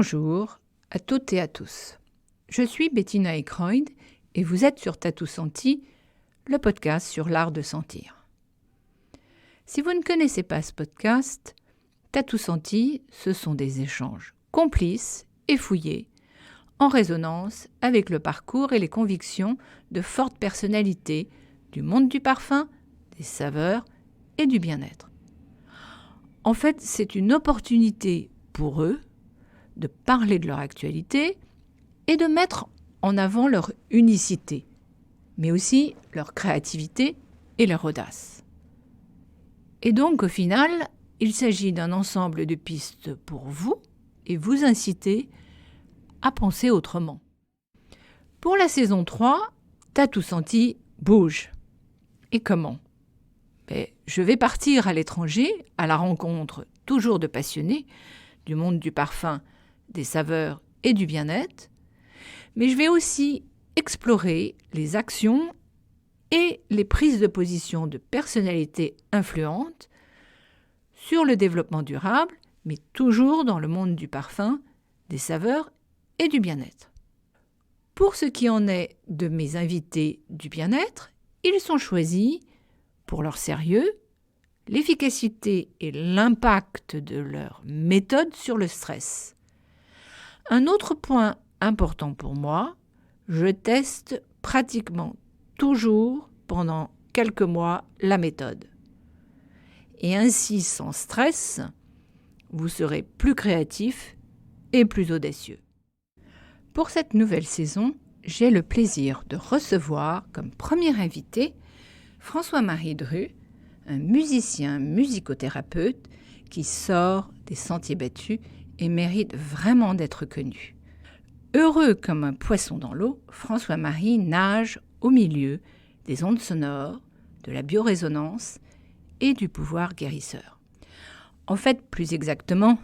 Bonjour à toutes et à tous. Je suis Bettina Eckroyd et vous êtes sur Tatou Senti, le podcast sur l'art de sentir. Si vous ne connaissez pas ce podcast, Tatou Senti, ce sont des échanges complices et fouillés, en résonance avec le parcours et les convictions de fortes personnalités du monde du parfum, des saveurs et du bien-être. En fait, c'est une opportunité pour eux de parler de leur actualité et de mettre en avant leur unicité, mais aussi leur créativité et leur audace. Et donc, au final, il s'agit d'un ensemble de pistes pour vous et vous inciter à penser autrement. Pour la saison 3, Tatou Senti bouge. Et comment ? Je vais partir à l'étranger, à la rencontre toujours de passionnés du monde du parfum, des saveurs et du bien-être, mais je vais aussi explorer les actions et les prises de position de personnalités influentes sur le développement durable, mais toujours dans le monde du parfum, des saveurs et du bien-être. Pour ce qui en est de mes invités du bien-être, ils sont choisis pour leur sérieux, l'efficacité et l'impact de leur méthode sur le stress. Un autre point important pour moi, je teste pratiquement toujours pendant quelques mois la méthode. Et ainsi, sans stress, vous serez plus créatif et plus audacieux. Pour cette nouvelle saison, j'ai le plaisir de recevoir comme premier invité François-Marie Dru, un musicien musicothérapeute qui sort des sentiers battus et mérite vraiment d'être connu. Heureux comme un poisson dans l'eau, François-Marie nage au milieu des ondes sonores, de la biorésonance et du pouvoir guérisseur. En fait, plus exactement,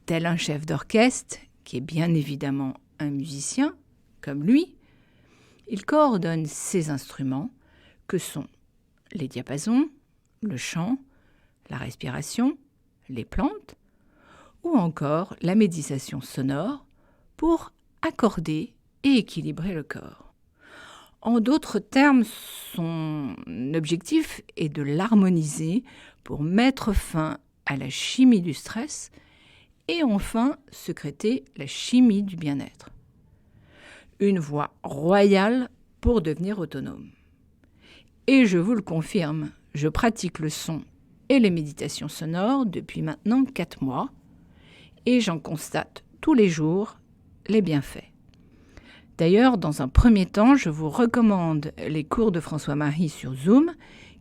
tel un chef d'orchestre, qui est bien évidemment un musicien, comme lui, il coordonne ses instruments, que sont les diapasons, le chant, la respiration, les plantes, ou encore la méditation sonore pour accorder et équilibrer le corps. En d'autres termes, son objectif est de l'harmoniser pour mettre fin à la chimie du stress et enfin sécréter la chimie du bien-être. Une voie royale pour devenir autonome. Et je vous le confirme, je pratique le son et les méditations sonores depuis maintenant 4 mois et j'en constate tous les jours les bienfaits. D'ailleurs, dans un premier temps, je vous recommande les cours de François-Marie sur Zoom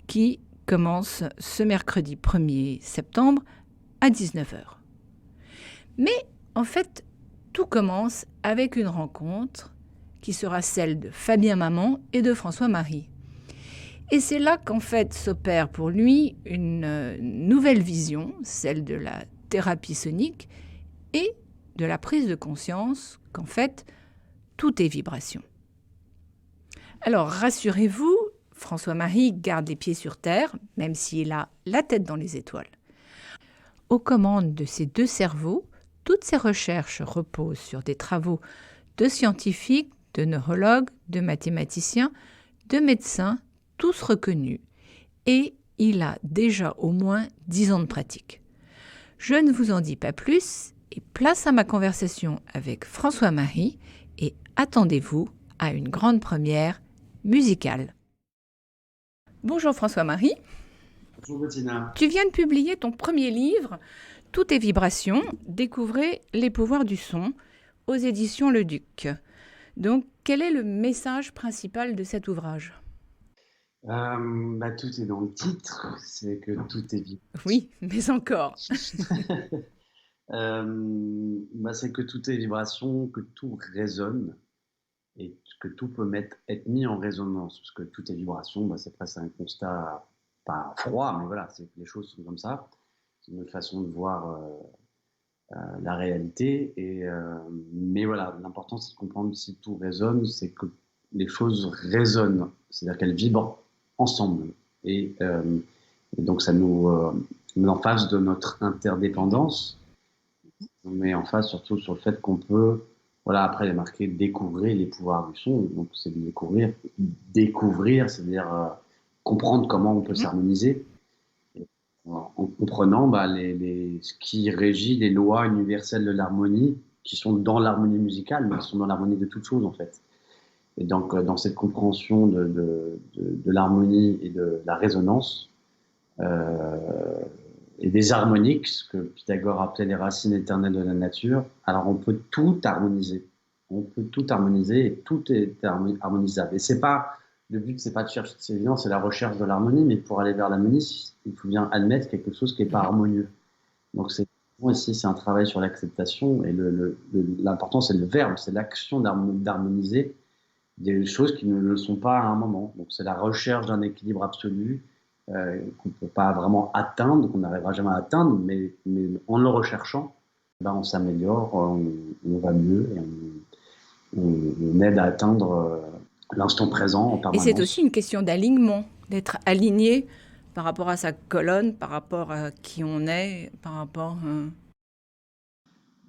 qui commencent ce mercredi 1er septembre à 19h. Mais en fait, tout commence avec une rencontre qui sera celle de Fabien Maman et de François-Marie. Et c'est là qu'en fait s'opère pour lui une nouvelle vision, celle de la thérapie sonique et de la prise de conscience qu'en fait, tout est vibration. Alors rassurez-vous, François-Marie garde les pieds sur terre, même s'il a la tête dans les étoiles. Aux commandes de ces deux cerveaux, toutes ses recherches reposent sur des travaux de scientifiques, de neurologues, de mathématiciens, de médecins, tous reconnus, et il a déjà au moins 10 ans de pratique. Je ne vous en dis pas plus, et place à ma conversation avec François-Marie, et attendez-vous à une grande première musicale. Bonjour François-Marie. Bonjour Bettina. Tu viens de publier ton premier livre, Tout est vibration, découvrez les pouvoirs du son, aux éditions Le Duc. Donc, quel est le message principal de cet ouvrage ? Tout est dans le titre, c'est que tout est vibration. Oui, mais encore. C'est que tout est vibration, que tout résonne et que tout peut être mis en résonance. Parce que tout est vibration, c'est presque un constat, pas froid, mais voilà, c'est que les choses sont comme ça. C'est une façon de voir la réalité. Mais voilà, l'important c'est de comprendre si tout résonne, c'est que les choses résonnent, c'est-à-dire qu'elles vibrent ensemble. Et donc ça nous met en face de notre interdépendance On met en face surtout sur le fait qu'on peut, voilà, après il est marqué découvrir les pouvoirs du son, donc c'est de découvrir, c'est-à-dire comprendre comment on peut Mhm. s'harmoniser, en comprenant ce qui régit les lois universelles de l'harmonie, qui sont dans l'harmonie musicale, mais qui sont dans l'harmonie de toute chose en fait. Et donc dans cette compréhension de l'harmonie et de la résonance, euh, et des harmoniques, ce que Pythagore appelait les racines éternelles de la nature. Alors on peut tout harmoniser. On peut tout harmoniser et tout est harmonisable. Et c'est pas, le but, c'est pas de chercher, c'est évident, c'est la recherche de l'harmonie, mais pour aller vers l'harmonie, il faut bien admettre quelque chose qui n'est pas Mhm. harmonieux. Donc ici, c'est un travail sur l'acceptation et l'important, c'est le verbe, c'est l'action d'harmoniser des choses qui ne le sont pas à un moment. Donc c'est la recherche d'un équilibre absolu qu'on ne peut pas vraiment atteindre, qu'on n'arrivera jamais à atteindre, mais en le recherchant, ben, on s'améliore, on va mieux et on aide à atteindre l'instant présent en Et c'est aussi permanence. une question d'alignement, d'être aligné par rapport à sa colonne, par rapport à qui on est, par rapport...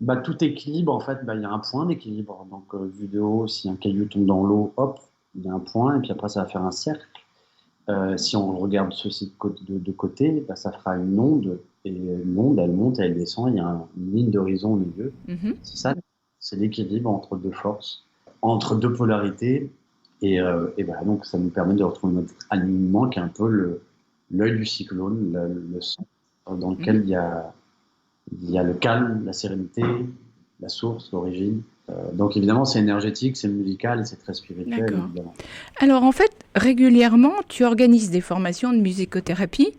Bah, tout équilibre, en fait, bah, il y a un point d'équilibre. Donc, vu de haut, si un caillou tombe dans l'eau, hop, il y a un point, et puis après, ça va faire un cercle. Si on regarde ceci de côté, bah, ça fera une onde, et l'onde, elle monte et elle descend, il y a une ligne d'horizon au milieu. Mhm. C'est ça, c'est l'équilibre entre deux forces, entre deux polarités, et bah, donc ça nous permet de retrouver notre alignement qui est un peu l'œil du cyclone, le centre dans lequel Mhm. il y a le calme, la sérénité, la source, l'origine. Donc évidemment, c'est énergétique, c'est musical et c'est très spirituel, D'accord. évidemment. Alors en fait, régulièrement, tu organises des formations de musicothérapie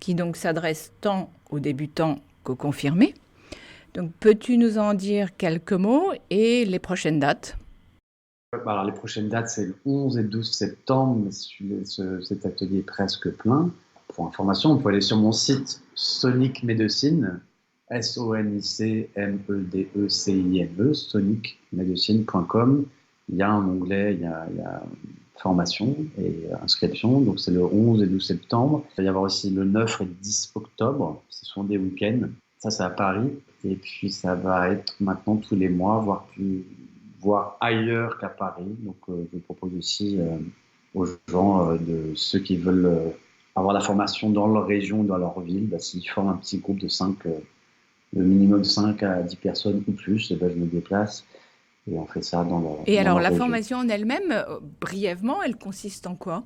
qui donc s'adressent tant aux débutants qu'aux confirmés. Donc peux-tu nous en dire quelques mots et les prochaines dates? Bah, alors, les prochaines dates, c'est le 11 et 12 septembre, mais cet atelier est presque plein. Pour information, on peut aller sur mon site Sonic Medicine, SONICMEDECINE, sonicmedicine.com. Il y a un onglet, il y a formation et inscription, donc c'est le 11 et 12 septembre. Il va y avoir aussi le 9 et le 10 octobre, ce sont des week-ends. Ça, c'est à Paris. Et puis, ça va être maintenant tous les mois, voire ailleurs qu'à Paris. Donc, je propose aussi aux gens, de ceux qui veulent avoir la formation dans leur région, dans leur ville, bah, s'ils forment un petit groupe de 5, le minimum 5 à 10 personnes ou plus, et ben, je me déplace et on fait ça Et dans alors leur la région. formation en elle-même, brièvement, elle consiste en quoi?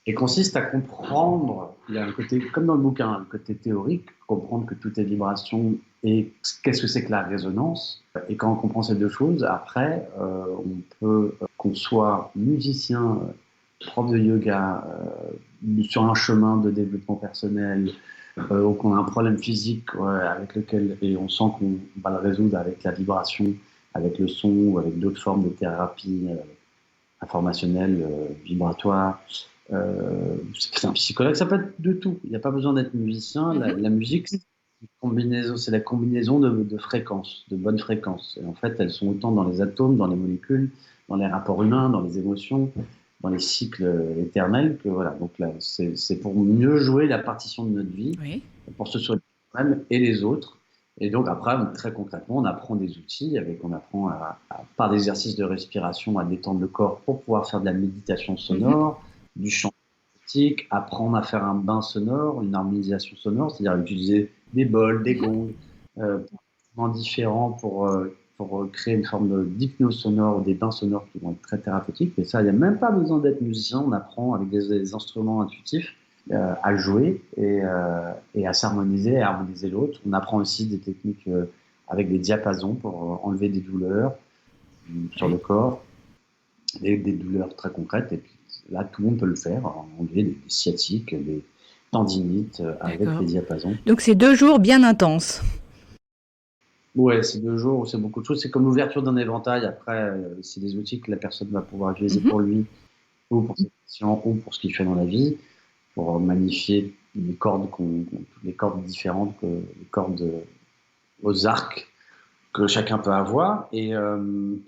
Et consiste à comprendre, il y a un côté, comme dans le bouquin, le côté théorique, comprendre que tout est vibration et qu'est-ce que c'est que la résonance. Et quand on comprend ces deux choses, après, on peut, qu'on soit musicien, prof de yoga, sur un chemin de développement personnel, ou qu'on a un problème physique avec lequel, et on sent qu'on va le résoudre avec la vibration, avec le son ou avec d'autres formes de thérapie informationnelle, vibratoire. C'est un psychologue, ça peut être de tout. Il n'y a pas besoin d'être musicien. Mhm. La musique, c'est la combinaison de fréquences, de bonnes fréquences. Et en fait, elles sont autant dans les atomes, dans les molécules, dans les rapports humains, dans les émotions, dans les cycles éternels. Que voilà. Donc là, c'est pour mieux jouer la partition de notre vie, Oui. pour se soigner soi-même et les autres. Et donc après, très concrètement, on apprend des outils, on apprend par l'exercice de respiration à détendre le corps pour pouvoir faire de la méditation Mhm. sonore, du chant esthétique, apprendre à faire un bain sonore, une harmonisation sonore, c'est-à-dire utiliser des bols, des Mhm. gongs, différents pour créer une forme d'hypnose sonore ou des bains sonores qui vont être très thérapeutiques. Et ça, il n'y a même pas besoin d'être musicien, on apprend avec des instruments intuitifs à jouer et à s'harmoniser, à harmoniser l'autre. On apprend aussi des techniques avec des diapasons pour enlever des douleurs sur le Oui. corps, des douleurs très concrètes. Et puis là, tout le monde peut le faire, enlever des sciatiques, des tendinites avec D'accord. les diapasons. Donc c'est 2 jours bien intenses. Ouais, c'est 2 jours, c'est beaucoup de choses. C'est comme l'ouverture d'un éventail. Après, c'est des outils que la personne va pouvoir utiliser Mhm. pour lui, ou pour ses patients, ou pour ce qu'il fait dans la vie, pour magnifier toutes les cordes différentes, les cordes aux arcs que chacun peut avoir. Et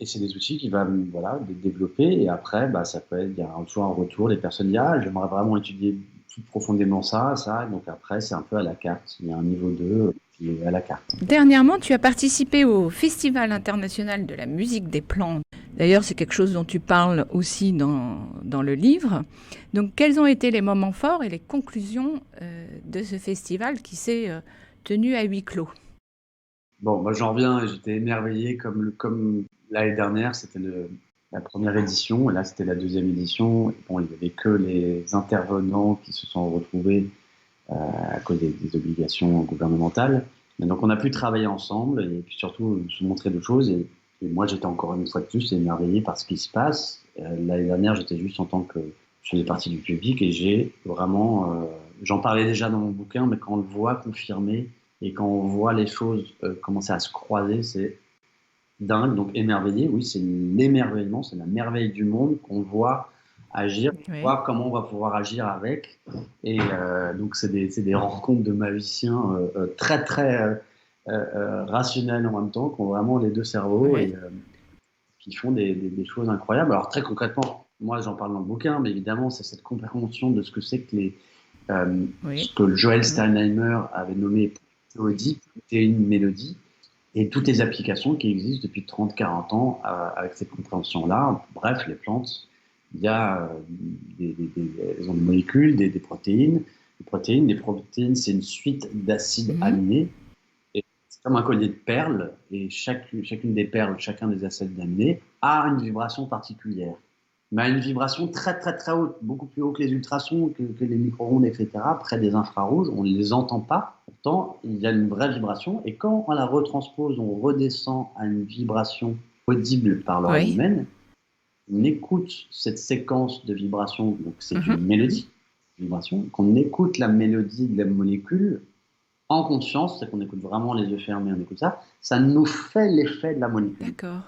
c'est des outils qu'il va voilà, développer. Et après, bah, ça peut être, il y a toujours un retour. Les personnes disent, ah, j'aimerais vraiment étudier plus profondément ça. Donc après, c'est un peu à la carte. Il y a un niveau 2 qui est à la carte. Dernièrement, tu as participé au Festival international de la musique des plantes. D'ailleurs, c'est quelque chose dont tu parles aussi dans le livre. Donc, quels ont été les moments forts et les conclusions de ce festival qui s'est tenu à huis clos? Bon, moi j'en reviens et j'étais émerveillé comme l'année dernière, c'était la première édition, et là c'était la deuxième édition. Et bon, il n'y avait que les intervenants qui se sont retrouvés à cause des obligations gouvernementales. Et donc on a pu travailler ensemble et puis surtout se montrer d'autres choses. Et moi j'étais encore une fois de plus émerveillé par ce qui se passe. L'année dernière j'étais juste en tant que je faisais partie du public et j'ai vraiment, j'en parlais déjà dans mon bouquin, mais quand on le voit confirmé et quand on voit les choses commencer à se croiser, c'est dingue. Donc émerveillé, oui, c'est l'émerveillement, c'est la merveille du monde qu'on voit agir, Oui. voir comment on va pouvoir agir avec. Et donc c'est des rencontres de magiciens très très rationnels en même temps, qui ont vraiment les deux cerveaux Oui. et qui font des choses incroyables. Alors très concrètement, moi j'en parle dans le bouquin, mais évidemment c'est cette compréhension de ce que c'est que Oui. ce que Joel Steinheimer avait nommé théodie, une mélodie, et toutes les applications qui existent depuis 30-40 ans avec cette compréhension-là. Bref, les plantes, il y a elles ont des molécules, des protéines. Les protéines, c'est une suite d'acides aminés. Et c'est comme un collier de perles, et chacune des perles, chacun des acides aminés a une vibration particulière. Mais à une vibration très très très haute, beaucoup plus haut que les ultrasons, que les micro-ondes, etc. Près des infrarouges, on ne les entend pas. Pourtant, il y a une vraie vibration. Et quand on la retranspose, on redescend à une vibration audible par l'oreille humaine. On écoute cette séquence de vibrations, donc c'est une mélodie, vibration. Qu'on écoute la mélodie de la molécule en conscience, c'est qu'on écoute vraiment les yeux fermés, on écoute ça. Ça nous fait l'effet de la molécule. D'accord.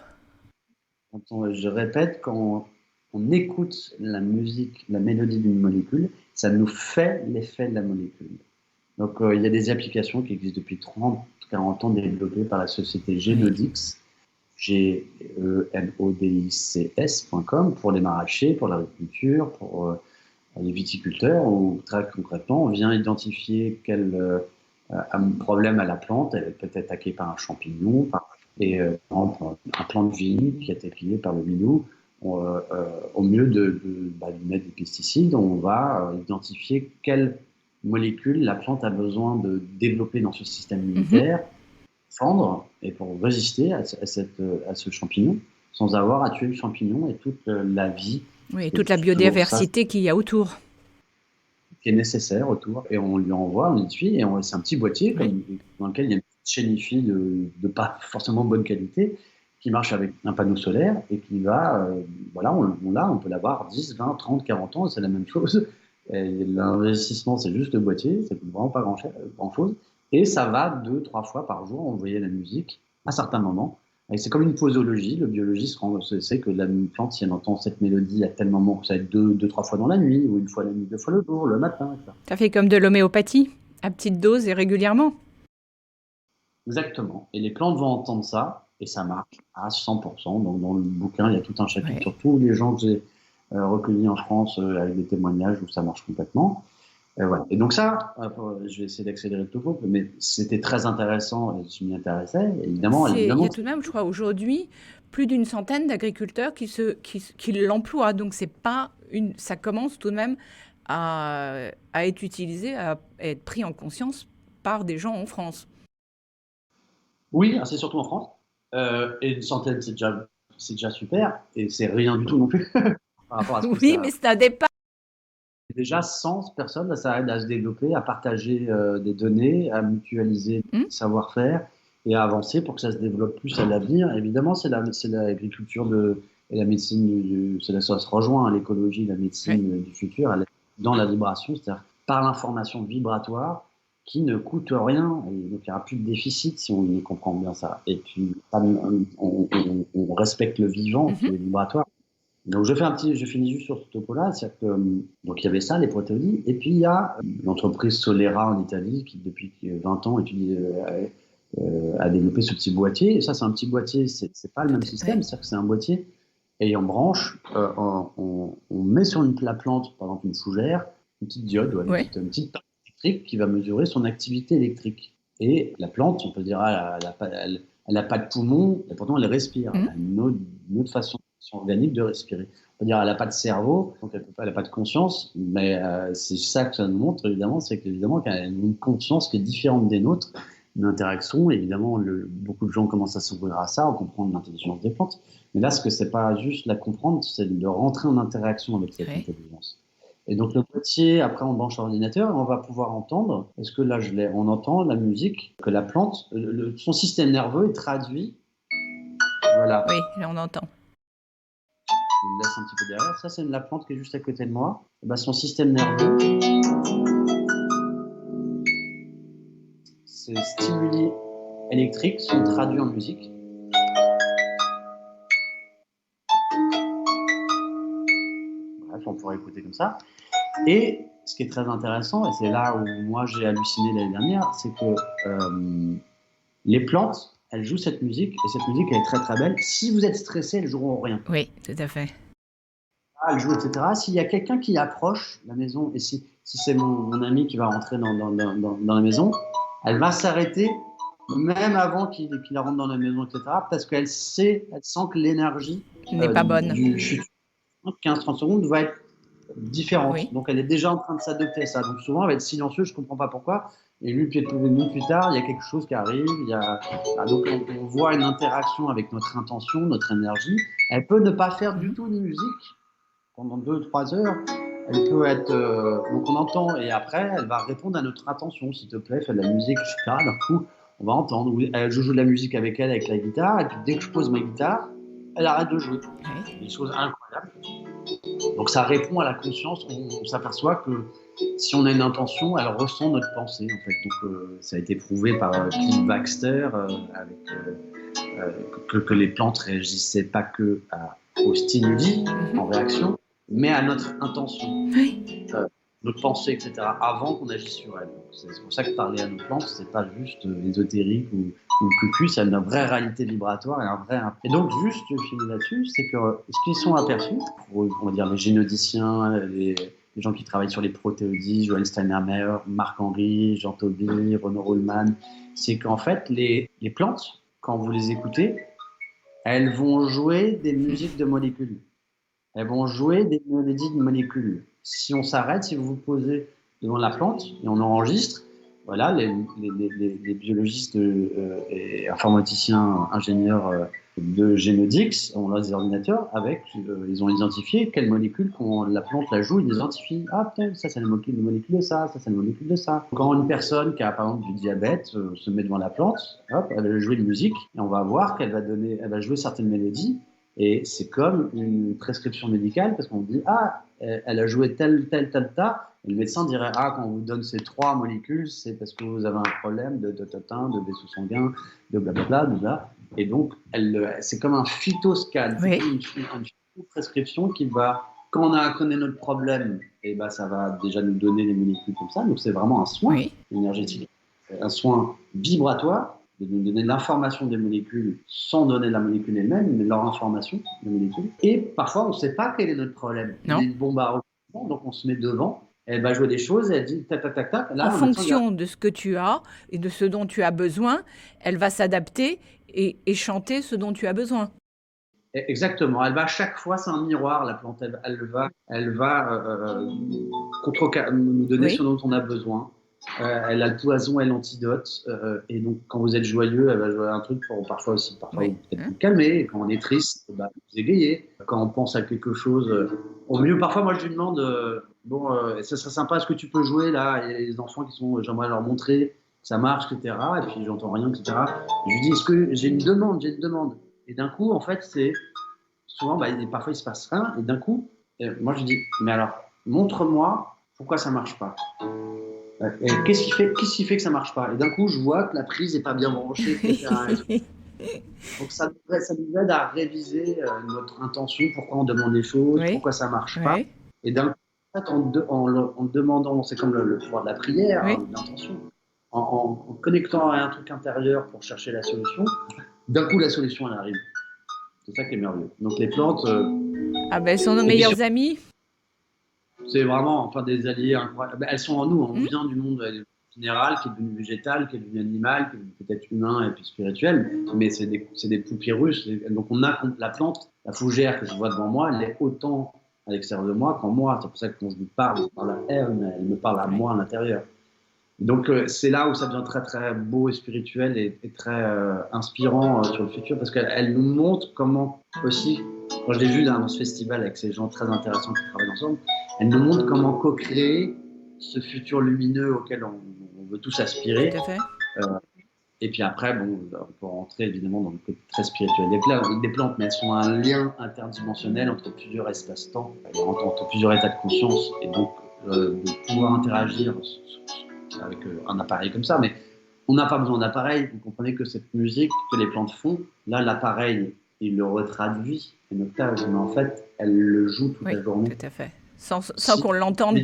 Je répète, quand on écoute la musique, la mélodie d'une molécule, ça nous fait l'effet de la molécule. Donc il y a des applications qui existent depuis 30-40 ans développées par la société Genodics, genodics.com, pour les maraîchers, pour l'agriculture, pour les viticulteurs, où très concrètement, on vient identifier quel problème à la plante, elle peut être attaquée par un champignon, et par exemple, un plant de vigne qui a été pillé par le milou. Au mieux de lui mettre des pesticides, on va identifier quelle molécule la plante a besoin de développer dans ce système immunitaire, fendre, et pour résister à ce champignon, sans avoir à tuer le champignon et toute la vie. Oui, toute la biodiversité qu'il y a autour. Qui est nécessaire autour. Et on lui envoie, on l'étudie, et c'est un petit boîtier dans lequel il y a une petite chaîne IFI de pas forcément bonne qualité, qui marche avec un panneau solaire et qui va, voilà, on peut l'avoir 10, 20, 30, 40 ans, c'est la même chose. L'investissement, c'est juste le boîtier, ça coûte vraiment pas grand-chose. Et ça va 2-3 fois par jour envoyer la musique à certains moments. Et c'est comme une posologie. Le biologiste sait que la plante, si elle entend cette mélodie à tel moment, ça va être 2-3 fois dans la nuit, ou une fois la nuit, 2 fois le jour, le matin, etc. Ça fait comme de l'homéopathie, à petite dose et régulièrement. Exactement. Et les plantes vont entendre ça, et ça marche à 100%. Donc dans le bouquin, il y a tout un chapitre sur tous les gens que j'ai recueillis en France avec des témoignages où ça marche complètement. Voilà. Et donc ça, je vais essayer d'accélérer le topo, mais c'était très intéressant et je m'y intéressais. Évidemment, il y a tout de même, je crois, aujourd'hui, plus d'une centaine d'agriculteurs qui l'emploient. Donc ça commence tout de même à être utilisé, à être pris en conscience par des gens en France. Oui, c'est surtout en France. Et une centaine, c'est déjà super. Et c'est rien du tout non plus par rapport à ce que oui, mais c'est un départ. Déjà, 100 personnes, ça aide à se développer, à partager des données, à mutualiser le savoir-faire et à avancer pour que ça se développe plus à l'avenir. Évidemment, c'est l'agriculture et la médecine, ça se rejoint à l'écologie, la médecine du futur, dans la vibration, c'est-à-dire par l'information vibratoire qui ne coûte rien. Et donc, il n'y aura plus de déficit si on comprend bien ça. Et puis, on respecte le vivant, qui est vibratoire. Donc je finis juste sur ce topo-là, c'est-à-dire que donc il y avait ça, les protéines, et puis il y a l'entreprise Solera en Italie qui depuis 20 ans a développé ce petit boîtier. Et ça, c'est un petit boîtier, c'est pas le même système, c'est-à-dire que c'est un boîtier et en branche, on met sur la plante par exemple une fougère, une petite diode, ouais, Ouais. une petite partie électrique qui va mesurer son activité électrique. Et la plante, on peut dire, elle n'a pas de poumon, et pourtant elle respire. Elle a une autre façon organique de respirer. On peut dire elle n'a pas de cerveau, donc elle n'a pas de conscience, mais c'est ça que ça nous montre, évidemment, c'est qu'évidemment qu'elle a une conscience qui est différente des nôtres, une interaction. Évidemment, beaucoup de gens commencent à s'ouvrir à ça, à comprendre l'intelligence des plantes. Mais là, ce que c'est pas juste la comprendre, c'est de rentrer en interaction avec cette intelligence. Et donc le boîtier, après on branche l'ordinateur et on va pouvoir entendre, est-ce que là on entend la musique que la plante, son système nerveux est traduit. Voilà. Oui, là on entend. Je vous laisse un petit peu derrière. Ça, c'est la plante qui est juste à côté de moi. Et ben, son système nerveux, ces stimuli électriques sont traduits en musique. Bref, on pourrait écouter comme ça. Et ce qui est très intéressant, et c'est là où moi j'ai halluciné l'année dernière, c'est que les plantes, elles jouent cette musique, et cette musique elle est très très belle. Si vous êtes stressé, elles joueront rien. Oui, tout à fait. Elles jouent, etc. S'il y a quelqu'un qui approche la maison, et si c'est mon ami qui va rentrer dans la maison, elle va s'arrêter même avant qu'il rentre dans la maison, etc. Parce qu'elle sent que l'énergie n'est pas bonne. du futur 15-30 secondes va être différente. Oui. Donc elle est déjà en train de s'adapter à ça. Donc souvent elle va être silencieuse, je ne comprends pas pourquoi. Et lui, peut-être une minute plus tard, il y a quelque chose qui arrive. Donc on voit une interaction avec notre intention, notre énergie. Elle peut ne pas faire du tout de musique pendant 2-3 heures. Elle peut être. Donc on entend et après elle va répondre à notre attention. S'il te plaît, fais de la musique, etc. D'un coup, on va entendre. Je joue de la musique avec elle, avec la guitare. Et puis dès que je pose ma guitare, elle arrête de jouer. Oui. Des choses incroyables. Donc ça répond à la conscience. On s'aperçoit que si on a une intention, elle ressent notre pensée en fait. Donc ça a été prouvé par Cliff Baxter que les plantes réagissaient pas que aux stimuli en réaction, mais à notre intention, notre pensée, etc. avant qu'on agisse sur elle. C'est pour ça que parler à nos plantes, c'est pas juste ésotérique ou cucu, c'est une vraie réalité vibratoire et un vrai. Et donc juste, je finis là-dessus, c'est que ce qu'ils sont aperçus, on va dire les génodiciens, les gens qui travaillent sur les protéodies, Joël Steinermer, Marc-Henri, Jean Tauby, Renaud Ruhlmann, c'est qu'en fait les plantes, quand vous les écoutez, elles vont jouer des musiques de molécules. Elles vont jouer des mélodies de molécules. Si on s'arrête, si vous vous posez devant la plante et on enregistre, voilà, les biologistes et informaticiens, ingénieurs de Genodix, on a des ordinateurs avec, ils ont identifié quelles molécules, quand la plante la joue, ils identifient, ah putain, ça c'est une molécule de ça, ça c'est une molécule de ça. Quand une personne qui a par exemple du diabète se met devant la plante, hop, elle va jouer une musique et on va voir qu'elle va jouer certaines mélodies. Et c'est comme une prescription médicale parce qu'on dit ah, elle a joué tel tas. Et le médecin dirait ah, quand on vous donne ces 3 molécules, c'est parce que vous avez un problème de vaisseau sanguin, de blablabla. Et donc c'est comme un phytoscan, c'est comme une prescription qui va, quand on connaît notre problème, et ben ça va déjà nous donner des molécules comme ça. Donc c'est vraiment un soin énergétique, un soin vibratoire, de nous donner l'information des molécules sans donner la molécule elle-même, mais leur information des molécules. Et parfois, on ne sait pas quel est notre problème. Non. Il y a une bombe à recrutement, donc on se met devant, elle va jouer des choses, et elle dit tac, tac, tac, tac. Là, en fonction de ce que tu as et de ce dont tu as besoin, elle va s'adapter et chanter ce dont tu as besoin. Exactement. Elle va à chaque fois, c'est un miroir, la plante. Elle va nous donner ce dont on a besoin. Elle a le poison et l'antidote. Et donc, quand vous êtes joyeux, elle va jouer un truc pour parfois peut-être vous calmer. Et quand on est triste, vous égayer. Quand on pense à quelque chose, au mieux, parfois, moi, je lui demande ça serait sympa, est-ce que tu peux jouer là? Il y a les enfants qui sont, j'aimerais leur montrer, ça marche, etc. Et puis, j'entends rien, etc. Et je lui dis, est-ce que j'ai une demande? Et d'un coup, en fait, c'est souvent, parfois, il se passe rien. Et d'un coup, moi, je dis, mais alors, montre-moi pourquoi ça marche pas. Et qu'est-ce qui fait que ça marche pas? Et d'un coup, je vois que la prise n'est pas bien branchée, etc. Donc, ça nous aide à réviser notre intention, pourquoi on demande les choses, pourquoi ça marche pas. Et d'un coup, en fait, en demandant, c'est comme le pouvoir de la prière, l'intention, en connectant à un truc intérieur pour chercher la solution, d'un coup, la solution, elle arrive. C'est ça qui est merveilleux. Donc les plantes... elles sont nos meilleures amies. C'est vraiment enfin, des alliés incroyables. Elles sont en nous, on Hmm. vient du monde minéral qui est devenu végétal, qui est devenu animal, qui est devenu peut-être humain et puis spirituel, mais c'est des poupées russes. Donc on a la plante, la fougère que je vois devant moi, elle est autant à l'extérieur de moi qu'en moi. C'est pour ça que quand je lui parle, je parle à elle, mais elle me parle à Oui, moi à l'intérieur. Donc c'est là où ça devient très très beau et spirituel et très inspirant sur le futur parce qu'elle nous montre comment aussi, quand je l'ai vu dans ce festival avec ces gens très intéressants qui travaillent ensemble, elle nous montre comment co-créer ce futur lumineux auquel on veut tous aspirer. tout à fait. Euh, et puis après, bon, on peut rentrer évidemment dans le côté très spirituel des plantes, mais elles sont un lien interdimensionnel entre plusieurs espaces-temps, entre plusieurs états de conscience, et donc de pouvoir interagir avec un appareil comme ça. Mais on n'a pas besoin d'appareil. Vous comprenez que cette musique que les plantes font, là, l'appareil, il le retraduit, un octave, mais en fait, elle le joue toute Oui, la journée. tout à fait. Sans Si, qu'on l'entende,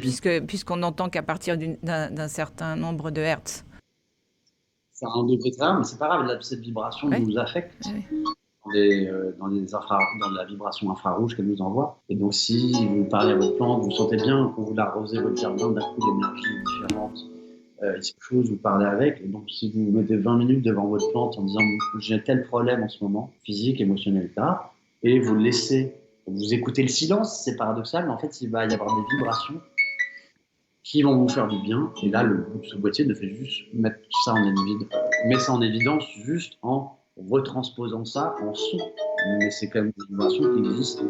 puisqu'on n'entend qu'à partir d'un certain nombre de hertz. c'est un degré très rare, mais c'est pas grave, cette vibration Oui, nous affecte. oui. Dans la vibration infrarouge qu'elle nous envoie. Et donc, si vous parlez à votre plante, vous sentez bien quand vous l'arrosez votre jardin, d'un coup, l'énergie est différente. C'est quelque chose, vous parlez avec. Et donc, si vous mettez 20 minutes devant votre plante en disant j'ai tel problème en ce moment, physique, émotionnel, etc., et vous laissez, vous écoutez le silence, c'est paradoxal, mais en fait, il va y avoir des vibrations qui vont vous faire du bien. Et là, ce boîtier ne fait juste mettre ça met ça en évidence juste en retransposant ça en son. Mais c'est quand même des vibrations qui existent,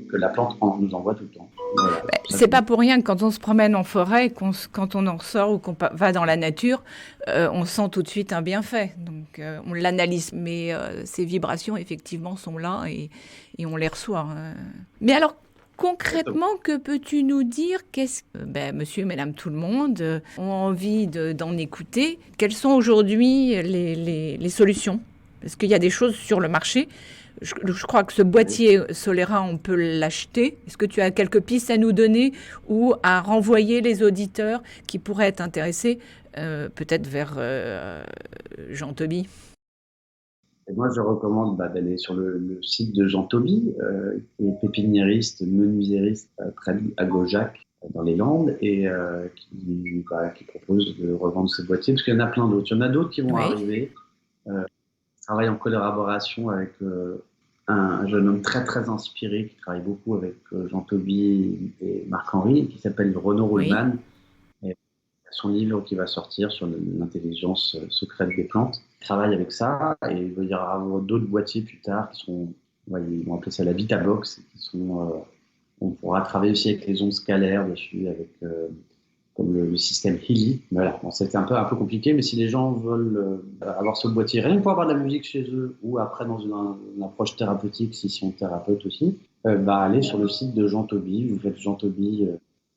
que la plante nous envoie tout le temps. Voilà, C'est pas pour rien que quand on se promène en forêt, quand on en ressort ou qu'on va dans la nature, on sent tout de suite un bienfait. Donc on l'analyse, mais ces vibrations effectivement sont là et on les reçoit. Mais alors concrètement, que peux-tu nous dire qu'est-ce que monsieur et madame tout le monde ont envie d'en écouter? Quelles sont aujourd'hui les solutions? Parce qu'il y a des choses sur le marché. Je crois que ce boîtier Solera, on peut l'acheter. Est-ce que tu as quelques pistes à nous donner ou à renvoyer les auditeurs qui pourraient être intéressés peut-être vers Jean Toby? Et moi, je recommande d'aller sur le site de Jean Toby, qui est pépiniériste, menuisiériste près à Gaujac, dans les Landes, et qui propose de revendre ses boîtiers, parce qu'il y en a plein d'autres. Il y en a d'autres qui vont Oui. arriver. Je travaille en collaboration avec un jeune homme très très inspiré qui travaille beaucoup avec Jean Toby et Marc-Henri, qui s'appelle Renaud Oui. Rollman. Et son livre qui va sortir sur l'intelligence secrète des plantes. Il travaille avec ça et il va y avoir d'autres boîtiers plus tard qui sont, ils vont appeler ça la VitaBox, qui sont, on pourra travailler aussi avec les ondes scalaires dessus, avec comme le système Healy. Voilà, bon, c'était un peu compliqué, mais si les gens veulent avoir ce boîtier, rien que pour avoir de la musique chez eux, ou après dans une approche thérapeutique, s'ils sont thérapeutes aussi, allez sur le site de Jean Toby, vous faites Jean Toby.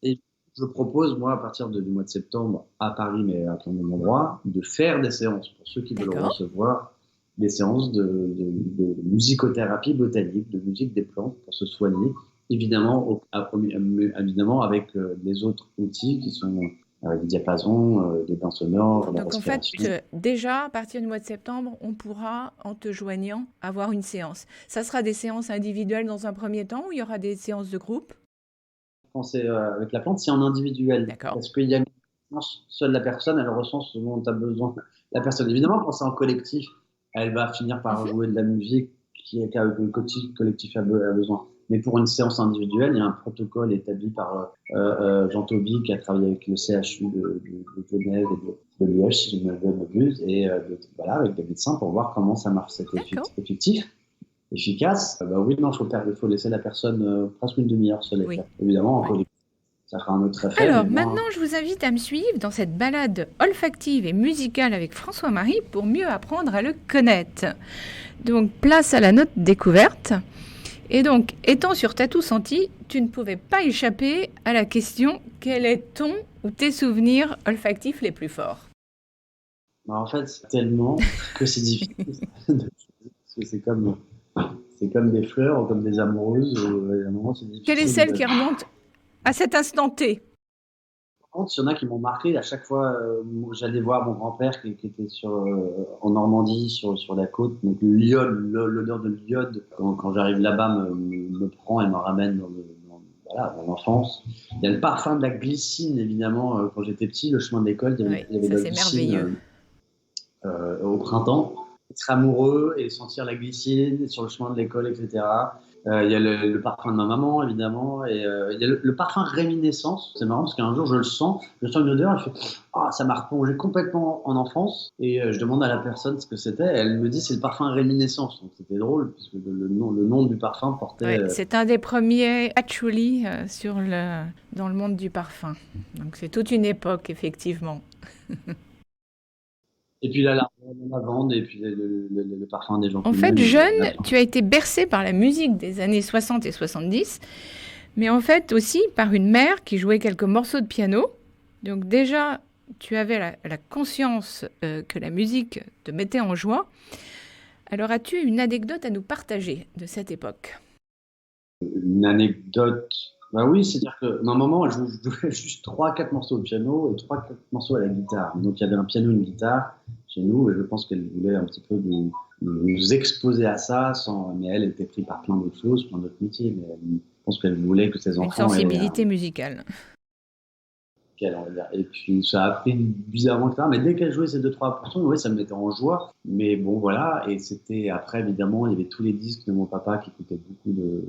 Et je propose, moi, à partir du mois de septembre, à Paris, mais à plein d'autres endroits, de faire des séances, pour ceux qui veulent recevoir, des séances de musicothérapie botanique, de musique des plantes, pour se soigner. Évidemment avec les autres outils qui sont des diapasons, des bains sonores, la Donc en fait, respiration. déjà, à partir du mois de septembre, on pourra, en te joignant, avoir une séance. Ça sera des séances individuelles dans un premier temps ou il y aura des séances de groupe? Quand c'est avec la plante, c'est en individuel. D'accord. Parce qu'il y a une séance, seule la personne, elle ressent ce dont tu as besoin. La personne, évidemment, quand c'est en collectif, elle va finir par jouer de la musique qu'un collectif a besoin. Mais pour une séance individuelle, il y a un protocole établi par Jean Toby, qui a travaillé avec le CHU de Genève et de Liège, si je ne m'abuse, et avec des médecins pour voir comment ça marche, cet effectif. Efficace, oui, non, il faut laisser la personne presque une demi-heure se les faire. Évidemment, en collectif, ça fera un autre effet. Alors, maintenant, je vous invite à me suivre dans cette balade olfactive et musicale avec François-Marie pour mieux apprendre à le connaître. Donc, place à la note découverte. Et donc, étant sur Tatou Senti, tu ne pouvais pas échapper à la question: quel est ton ou tes souvenirs olfactifs les plus forts? En fait, c'est tellement que c'est difficile. Parce que c'est comme des fleurs ou comme des amoureuses. À un moment, c'est difficile. Quelle est celle qui remonte à cet instant T? Il y en a qui m'ont marqué. À chaque fois, j'allais voir mon grand-père qui était en Normandie, sur la côte. Donc l'odeur de l'iode, quand j'arrive là-bas, me prend et me ramène voilà, mon enfance. Il y a le parfum de la glycine, évidemment, quand j'étais petit, le chemin de l'école, Oui, il y avait de ça la c'est glycine merveilleux. au printemps. Être amoureux et sentir la glycine sur le chemin de l'école, etc. Il y a le parfum de ma maman, évidemment, et il y a le parfum réminiscence. C'est marrant parce qu'un jour, je sens une odeur, et je fais ah, ça m'a replongé complètement en enfance. Et je demande à la personne ce que c'était. Et elle me dit c'est le parfum réminiscence. Donc c'était drôle puisque le nom du parfum portait. Ouais, c'est un des premiers patchouli dans le monde du parfum. Donc c'est toute une époque, effectivement. Et puis là, la lavande, et puis le parfum des gens En qu'on fait, aime. jeune, tu as été bercé par la musique des années 60 et 70, mais en fait aussi par une mère qui jouait quelques morceaux de piano. Donc déjà, tu avais la conscience que la musique te mettait en joie. Alors as-tu une anecdote à nous partager de cette époque? Une anecdote. Bah oui, c'est-à-dire que normalement, elle jouait juste 3-4 morceaux au piano et 3-4 morceaux à la guitare. Donc il y avait un piano et une guitare chez nous, et je pense qu'elle voulait un petit peu nous exposer à ça, mais elle était prise par plein d'autres choses, plein d'autres métiers. Mais je pense qu'elle voulait que ses Une enfants aient sensibilité musicale. on va dire. Et puis ça a pris bizarrement, etc. Mais dès qu'elle jouait ces 2-3%, ouais, ça me mettait en joie. Mais bon, voilà. Et c'était après, évidemment, il y avait tous les disques de mon papa qui écoutaient beaucoup de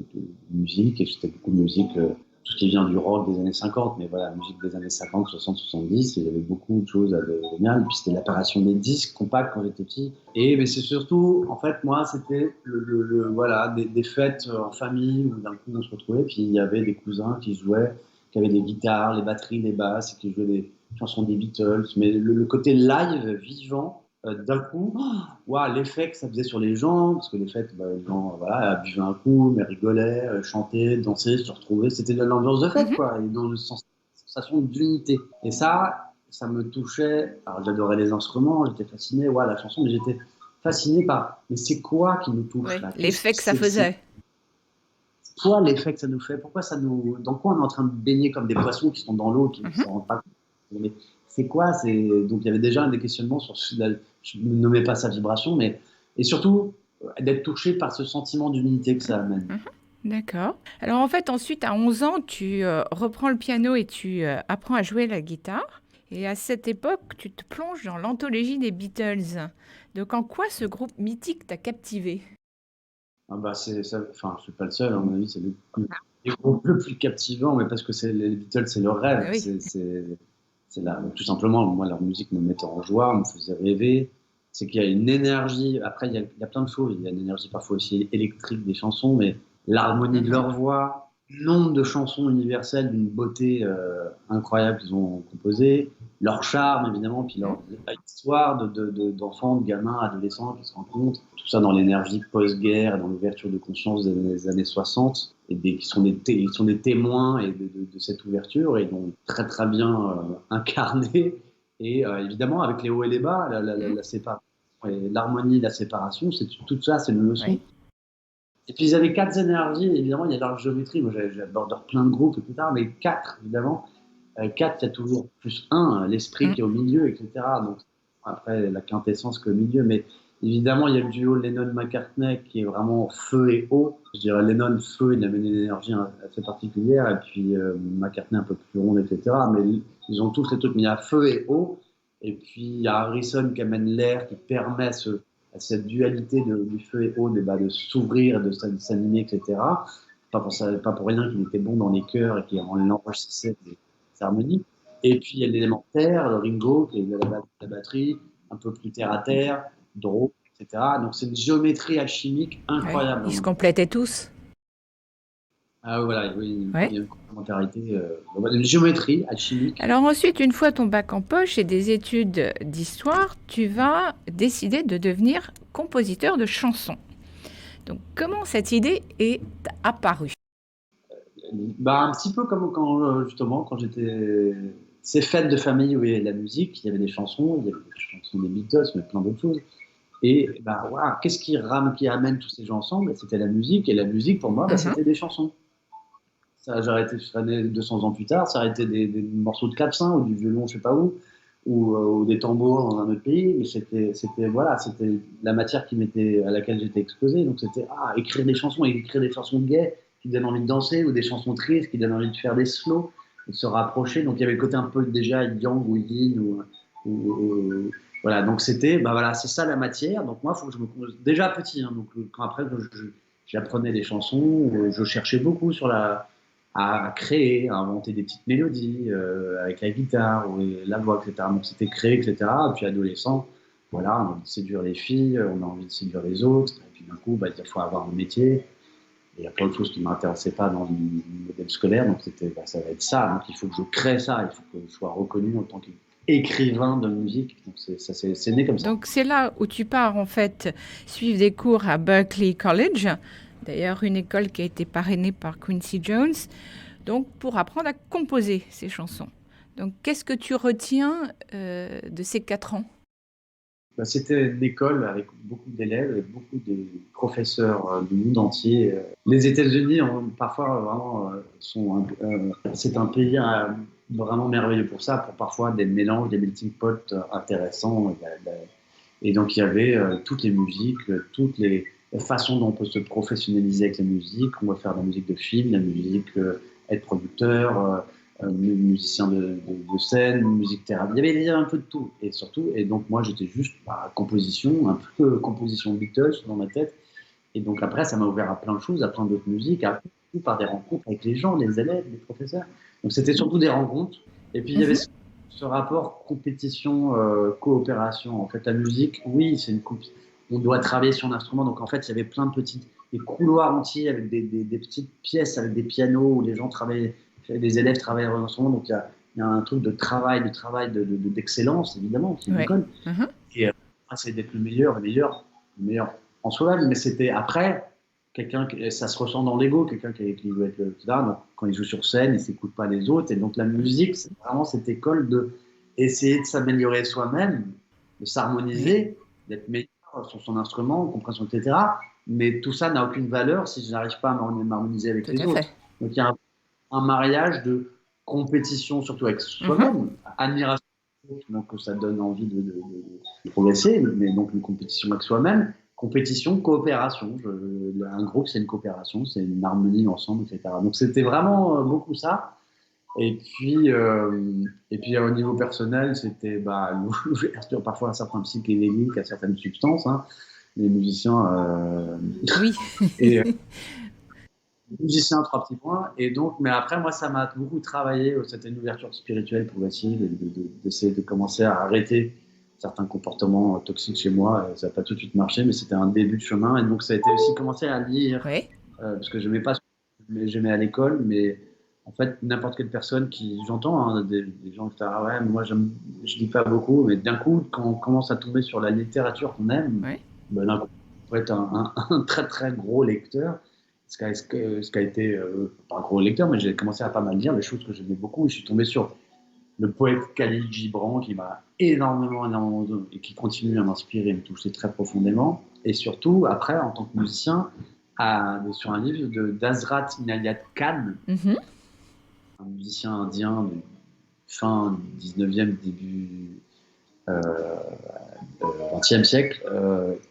musique. Et c'était beaucoup de musique, tout ce qui vient du rock des années 50. Mais voilà, musique des années 50, 60, 70. Et il y avait beaucoup de choses géniales. Puis c'était l'apparition des disques compacts quand j'étais petit. Et mais c'est surtout, en fait, moi, c'était voilà, des fêtes en famille où d'un coup on se retrouvait. Puis il y avait des cousins qui jouaient, qui avait des guitares, les batteries, les basses, et qui jouait des chansons des Beatles. Mais le côté live, vivant, d'un coup, wow, l'effet que ça faisait sur les gens, parce que les fêtes, bah, les gens voilà, buvaient un coup, mais rigolaient, chantaient, dansaient, se retrouvaient. C'était de l'ambiance de fête, Mhm. quoi, et dans une sensation d'unité. Et ça me touchait. Alors, j'adorais les instruments, j'étais fasciné, ouais, la chanson, mais j'étais fasciné par, mais c'est quoi qui nous touche Oui, là? Qu'est-ce l'effet que que ça c'est que c'est faisait. quoi l'effet que ça nous fait? Pourquoi ça nous, dans quoi on est en train de baigner comme des poissons qui sont dans l'eau, qui ne Mhm. s'en rendent pas compte? Mais c'est quoi? Donc il y avait déjà des questionnements sur, je ne nommais pas ça vibration, mais et surtout d'être touché par ce sentiment d'unité que ça amène. Mhm. D'accord. Alors en fait, ensuite, à 11 ans, tu reprends le piano et tu apprends à jouer la guitare. Et à cette époque, tu te plonges dans l'anthologie des Beatles. Donc en quoi ce groupe mythique t'a captivé? Ah bah c'est ça, enfin je suis pas le seul, à mon avis, c'est le groupe le plus captivant, mais parce que c'est les Beatles, c'est leur Ah rêve, oui. c'est là, tout simplement, moi leur musique me mettait en joie, me faisait rêver. C'est qu'il y a une énergie, après il y a plein de choses, il y a une énergie parfois aussi électrique des chansons, mais l'harmonie de Mhm. leur voix, nombre de chansons universelles d'une beauté incroyable qu'ils ont composées, leur charme évidemment, puis leur histoire d'enfants, de gamins, adolescents qui se rencontrent, tout ça dans l'énergie post-guerre, dans l'ouverture de conscience des années 60, qui sont ils sont des témoins de cette ouverture, et ils l'ont très très bien incarné. Et évidemment, avec les hauts et les bas, Mhm. la séparation et l'harmonie, la séparation, c'est tout ça, c'est une leçon. Oui. Et puis ils avaient 4 énergies, évidemment, il y a leur géométrie. Moi, j'aborde plein de groupes, etc. Mais 4, évidemment. 4, il y a toujours plus un, l'esprit Mhm. qui est au milieu, etc. Donc, après, la quintessence qui est au milieu. Mais évidemment, il y a le duo Lennon-McCartney qui est vraiment feu et eau. Je dirais Lennon, feu, il amène une énergie assez particulière. Et puis McCartney, un peu plus ronde, etc. Mais ils ont tous les trucs, mais il y a feu et eau. Et puis il y a Harrison qui amène l'air, qui permet cette dualité du feu et eau, de s'ouvrir, de s'animer, etc. Pas pour rien qu'il était bon dans les chœurs et qu'il enrichissait des harmonies. Et puis il y a l'élémentaire, le Ringo, qui est la batterie, un peu plus terre à terre, drôle, etc. Donc c'est une géométrie alchimique Oui. incroyable. Ils se complétaient tous. Ah voilà, oui, Ouais. il y a une complémentarité, une géométrie alchimique. Alors ensuite, une fois ton bac en poche et des études d'histoire, tu vas décider de devenir compositeur de chansons. Donc comment cette idée est apparue? Bah, un petit peu comme quand, justement, quand j'étais. Ces fêtes de famille où il y avait de la musique, il y avait des chansons, il y avait des chansons des Beatles, mais plein d'autres choses. Et bah, voilà, qu'est-ce qui amène tous ces gens ensemble? C'était la musique, et la musique, pour moi, bah, Mhm. c'était des chansons. Ça, je serais né 200 ans plus tard, ça aurait été des morceaux de clavecin ou du violon, je sais pas où, ou des tambours dans un autre pays, mais voilà, c'était la matière à laquelle j'étais exposé. Donc c'était écrire des chansons, et écrire des chansons gaies, qui donnent envie de danser ou des chansons tristes qui donnent envie de faire des slows et de se rapprocher. Donc il y avait le côté un peu déjà yang ou yin voilà. Donc c'était, bah voilà, c'est ça la matière. Donc moi, il faut que je me compose déjà petit. Hein, donc quand après j'apprenais des chansons, je cherchais beaucoup à créer, à inventer des petites mélodies avec la guitare ou la voix, etc. Donc c'était créer, etc. Et puis adolescent, voilà, on a envie de séduire les filles, on a envie de séduire les autres. Et puis d'un coup, bah, il faut avoir un métier. Et il y a plein de choses qui ne m'intéressaient pas dans le modèle scolaire. Donc c'était, bah, ça va être ça. Donc il faut que je crée ça. Il faut que je sois reconnu en tant qu'écrivain de musique. Donc c'est né comme ça. Donc c'est là où tu pars en fait suivre des cours à Berklee College, d'ailleurs une école qui a été parrainée par Quincy Jones, donc pour apprendre à composer ces chansons. Donc qu'est-ce que tu retiens de ces 4 ans? Bah, c'était une école avec beaucoup d'élèves et beaucoup de professeurs du monde entier. Les États-Unis ont parfois vraiment c'est un pays vraiment merveilleux pour ça, pour parfois des mélanges, des melting pots intéressants. Et donc il y avait toutes les musiques, toutes les façons dont on peut se professionnaliser avec la musique. On va faire de la musique de film, de la musique, être producteur. Musicien de scène, musique thérapie. Il y avait un peu de tout. Et surtout, et donc moi j'étais juste composition, un peu composition Beatles dans ma tête. Et donc après, ça m'a ouvert à plein de choses, à plein d'autres musiques, par des rencontres avec les gens, les élèves, les professeurs. Donc c'était surtout des rencontres. Et puis il y avait ce rapport compétition, coopération. En fait, la musique, oui, c'est on doit travailler sur un instrument. Donc en fait, il y avait plein de des couloirs entiers avec des petites pièces, avec des pianos où les gens travaillaient. Les élèves travaillent en ce moment, donc il y a un truc de travail, d'excellence, évidemment, qui est l'école. Et c'est d'être le meilleur en soi-même. Mais c'était après, ça se ressent dans l'ego, quelqu'un qui veut être là. Donc, quand il joue sur scène, il ne s'écoute pas les autres. Et donc, la musique, c'est vraiment cette école d'essayer de s'améliorer soi-même, de s'harmoniser, d'être meilleur sur son instrument, compréhension, etc. Mais tout ça n'a aucune valeur si je n'arrive pas à m'harmoniser avec les autres. Donc, il y a un mariage de compétition, surtout avec soi-même, admiration, donc ça donne envie de progresser, mais donc une compétition avec soi-même, compétition, coopération. Un groupe, c'est une coopération, c'est une harmonie ensemble, etc. Donc c'était vraiment beaucoup ça. Et puis au niveau personnel, c'était l'ouverture parfois à certains psychédéliques, à certaines substances. Hein. Les musiciens. Oui. Et, musicien, 3 petits points. Et donc, mais après, moi, ça m'a beaucoup travaillé. C'était une ouverture spirituelle progressive, d'essayer de commencer à arrêter certains comportements toxiques chez moi. Ça n'a pas tout de suite marché, mais c'était un début de chemin. Et donc, ça a été aussi commencer à lire, parce que je n'aimais pas ce que j'aimais à l'école, mais en fait, n'importe quelle personne j'entends hein, des gens qui disent ah ouais, mais moi, je lis pas beaucoup, mais d'un coup, quand on commence à tomber sur la littérature qu'on aime, ben, d'un coup, on peut être un très très gros lecteur. Ce qui a été, pas un gros lecteur, mais j'ai commencé à pas mal lire des choses que j'aimais beaucoup. Et je suis tombé sur le poète Khalil Gibran qui m'a énormément, et qui continue à m'inspirer, me toucher très profondément. Et surtout, après, en tant que musicien, sur un livre d'Hazrat Inayat Khan, un musicien indien de fin 19e, début 20e siècle,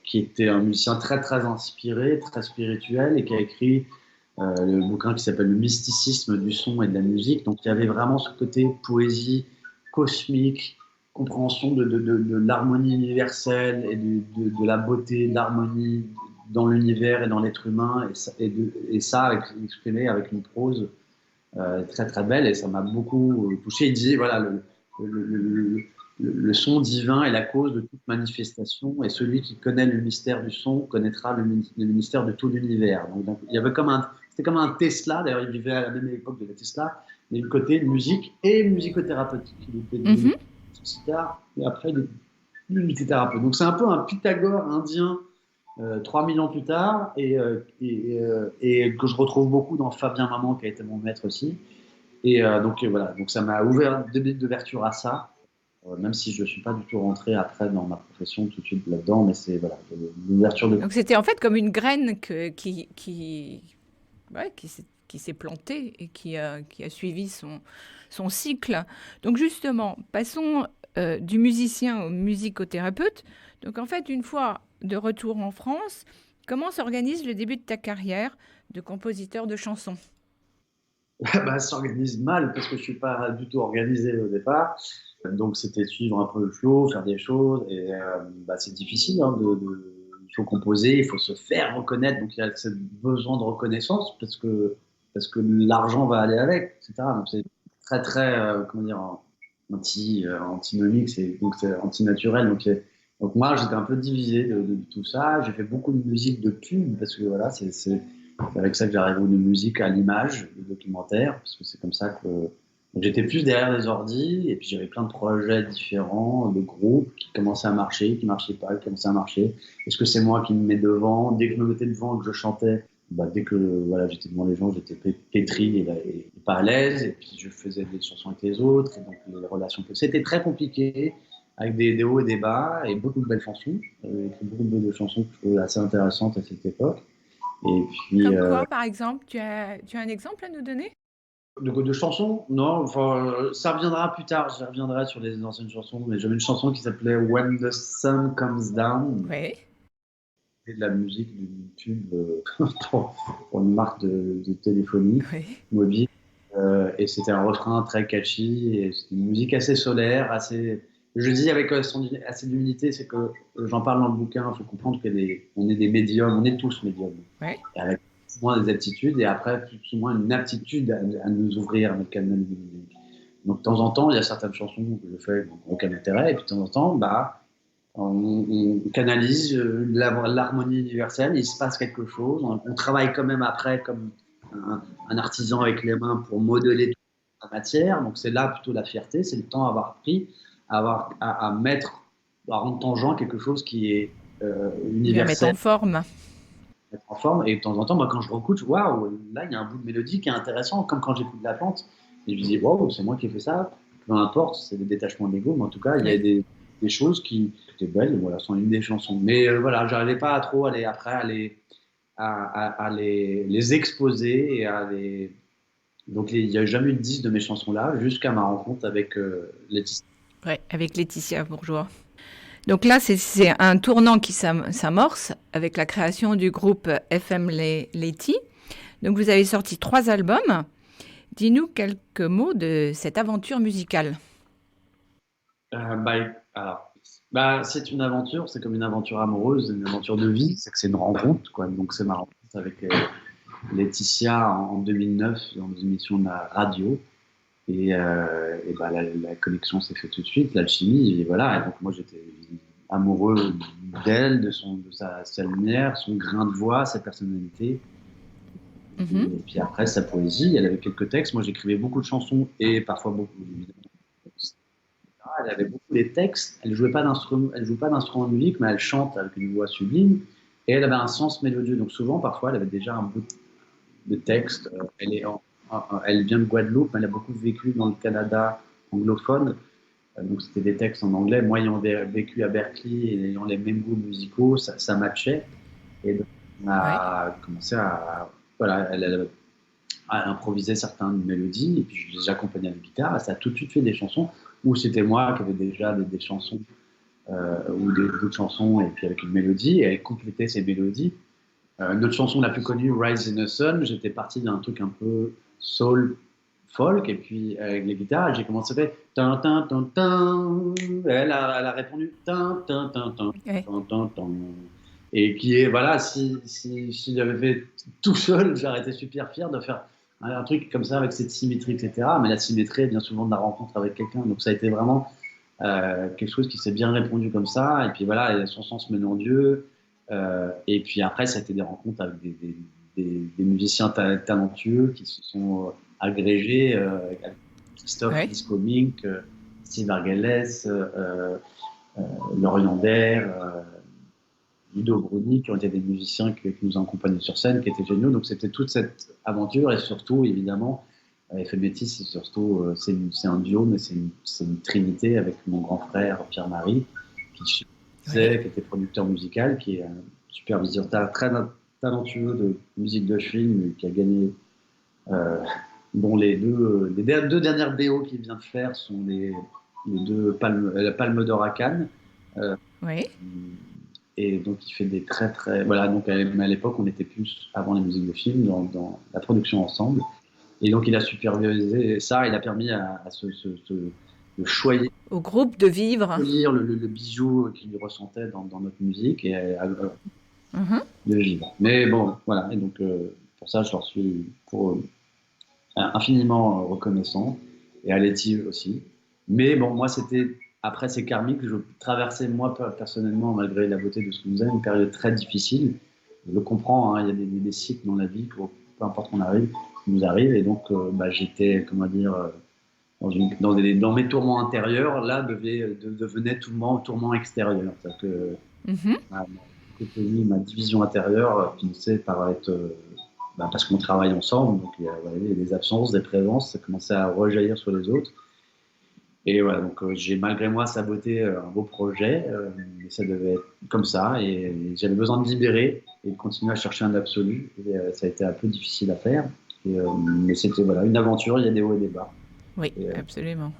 qui était un musicien très très inspiré, très spirituel, et qui a écrit le bouquin qui s'appelle Le mysticisme du son et de la musique. Donc il y avait vraiment ce côté poésie cosmique, compréhension de l'harmonie universelle et de la beauté, de l'harmonie dans l'univers et dans l'être humain, et ça exprimé avec une prose très très belle, et ça m'a beaucoup touché. Il disait voilà, le son divin est la cause de toute manifestation, et celui qui connaît le mystère du son connaîtra le mystère de tout l'univers. Donc, il y avait c'était comme un Tesla, d'ailleurs il vivait à la même époque de la Tesla, mais le côté musique et musicothérapeutique. Il était guitare, et après musicothérapeute. Donc c'est un peu un Pythagore indien 3000 ans plus tard, et que je retrouve beaucoup dans Fabien Maman, qui a été mon maître aussi. Et donc voilà, donc ça m'a ouvert des billes d'ouverture à ça, même si je ne suis pas du tout rentré après dans ma profession tout de suite là-dedans, mais c'est voilà, l'ouverture de... Donc c'était en fait comme une graine qui s'est plantée et qui a suivi son cycle. Donc justement, passons du musicien au musicothérapeute. Donc en fait, une fois de retour en France, comment s'organise le début de ta carrière? de compositeur de chansons? Bah, ça s'organise mal parce que je suis pas du tout organisé au départ. Donc c'était suivre un peu le flow, faire des choses et bah, c'est difficile, hein, il faut composer, il faut se faire reconnaître. Donc il y a ce besoin de reconnaissance parce que l'argent va aller avec, etc. Donc c'est très très comment dire antinomique, c'est antinaturel. Donc moi j'étais un peu divisé de tout ça. J'ai fait beaucoup de musique de pub parce que voilà c'est avec ça que j'arrive aux musiques à l'image, le documentaire, parce que c'est comme ça que donc j'étais plus derrière les ordis, et puis j'avais plein de projets différents, de groupes qui commençaient à marcher, qui marchaient pas, qui commençaient à marcher. Est-ce que c'est moi qui me mets devant? Dès que je me mettais devant et que je chantais, bah, dès que voilà, j'étais devant les gens, j'étais pétri et pas à l'aise, et puis je faisais des chansons avec les autres, et donc les relations. C'était très compliqué, avec des hauts et des bas, et beaucoup de belles chansons, écrit beaucoup de belles chansons que je trouvais assez intéressantes à cette époque. Et puis, Comme quoi, par exemple? Tu as un exemple à nous donner? de chansons, non, enfin, ça reviendra plus tard, j'y reviendrai sur les anciennes chansons, mais j'avais une chanson qui s'appelait When the Sun Comes Down, Oui. et de la musique d'une pub pour une marque de téléphonie Oui. mobile. Et c'était un refrain très catchy, et c'était une musique assez solaire, assez. Je dis avec assez d'humilité, c'est que j'en parle dans le bouquin, il faut comprendre qu'on est des médiums, on est tous médiums. Oui. Et avec plus ou moins des aptitudes, et après plus ou moins une aptitude à nous ouvrir à notre canal de musique. Donc de temps en temps, il y a certaines chansons que je fais qui n'ont aucun intérêt, et puis de temps en temps, bah, on canalise l'harmonie universelle, il se passe quelque chose, on travaille quand même après comme un artisan avec les mains pour modeler toute la matière, donc c'est là plutôt la fierté, c'est le temps à avoir pris, à mettre, à rendre tangent quelque chose qui est Oui, à mettre universel, en forme. mettre en forme, et de temps en temps, moi, quand je réécoute, waouh, là il y a un bout de mélodie qui est intéressant, comme quand j'écoute La Plante, et je me dis waouh, c'est moi qui ai fait ça, peu importe, c'est des détachements d'ego, mais en tout cas, il y a Oui. des choses qui étaient belles, voilà, sont une des chansons. Mais voilà, j'arrivais pas à trop aller après à les exposer et à les. Donc il n'y a jamais eu de 10 de mes chansons là, jusqu'à ma rencontre avec Laetitia. Ouais, avec Laetitia Bourgeois. Donc là, c'est un tournant qui s'amorce avec la création du groupe FM Leti. Donc vous avez sorti 3 albums. Dis-nous quelques mots de cette aventure musicale. Alors, c'est une aventure, c'est comme une aventure amoureuse, une aventure de vie, c'est que c'est une rencontre, quoi. Donc c'est ma rencontre avec Laetitia en 2009 dans une émission de la radio. Et bah, la connexion s'est faite tout de suite, l'alchimie, et voilà. Et donc moi j'étais amoureux d'elle, de sa lumière, son grain de voix, sa personnalité. Mhm. Et puis après sa poésie, elle avait quelques textes. Moi j'écrivais beaucoup de chansons et parfois beaucoup évidemment. Elle avait beaucoup les textes. Elle joue pas d'instrument de musique, mais elle chante avec une voix sublime. Et elle avait un sens mélodieux. Donc souvent, parfois, elle avait déjà un bout de texte. Elle vient de Guadeloupe, mais elle a beaucoup vécu dans le Canada anglophone. Donc c'était des textes en anglais. Moi, ayant vécu à Berkeley et ayant les mêmes goûts musicaux, ça matchait. Et donc, on Ouais. a commencé voilà, à improviser certaines mélodies. Et puis je les accompagnais à la guitare. Et ça a tout de suite fait des chansons où c'était moi qui avais déjà des chansons ou d'autres chansons et puis avec une mélodie. Et elle complétait ces mélodies. Notre chanson la plus connue, Rise in the Sun, j'étais parti d'un truc un peu soul folk, et puis avec les guitares, j'ai commencé à faire tin tin tin tin. Elle a répondu tin tin tin tin Ouais. tin tin tin. Et qui est, voilà, si j'avais fait tout seul, j'aurais été super fier de faire un truc comme ça avec cette symétrie, etc. Mais la symétrie vient souvent de la rencontre avec quelqu'un, donc ça a été vraiment quelque chose qui s'est bien répondu comme ça. Et puis voilà, elle a son sens mélodieux. Et puis après, ça a été des rencontres avec des musiciens talentueux qui se sont agrégés, avec Christophe Ouais. Disco Mink, Steve Argelles, Laurent Der, Ludo Bruni, qui ont été des musiciens qui nous ont accompagnés sur scène, qui étaient géniaux. Donc c'était toute cette aventure, et surtout, évidemment, FM Métis, c'est surtout c'est un duo, mais c'est une trinité avec mon grand frère Pierre-Marie, qui Ouais. qui était producteur musical, qui est un superviseur très talentueux de musique de film, qui a gagné, dont les deux dernières BO qu'il vient de faire sont les deux la Palme d'Or à Cannes. Euh, Ouais. Et donc, il fait des très, très. Voilà, donc à l'époque, on était plus, avant les musiques de film, dans la production ensemble. Et donc, il a supervisé ça, il a permis à de choyer, Au groupe de vivre. lire le bijou qu'il ressentait dans notre musique et Mhm. de vivre. Mais bon, voilà. Et donc, pour ça, je leur suis infiniment reconnaissant et à l'étive aussi. Mais bon, moi, après, c'est karmique. Je traversais, moi, personnellement, malgré la beauté de ce que nous avons, une période très difficile. Je le comprends, hein, il y a des cycles dans la vie, peu importe qu'on arrive, qui nous arrivent. Et donc, j'étais, comment dire, dans mes tourments intérieurs, là, devenait tourment extérieur. C'est-à-dire que Mhm. ma division intérieure finissait par être parce qu'on travaille ensemble, donc il y a des absences, des présences, ça commençait à rejaillir sur les autres. Et voilà, donc j'ai malgré moi saboté un beau projet, mais ça devait être comme ça, et j'avais besoin de libérer et de continuer à chercher un absolu. Et ça a été un peu difficile à faire, mais c'était voilà, une aventure, il y a des hauts et des bas. Oui, Et, absolument.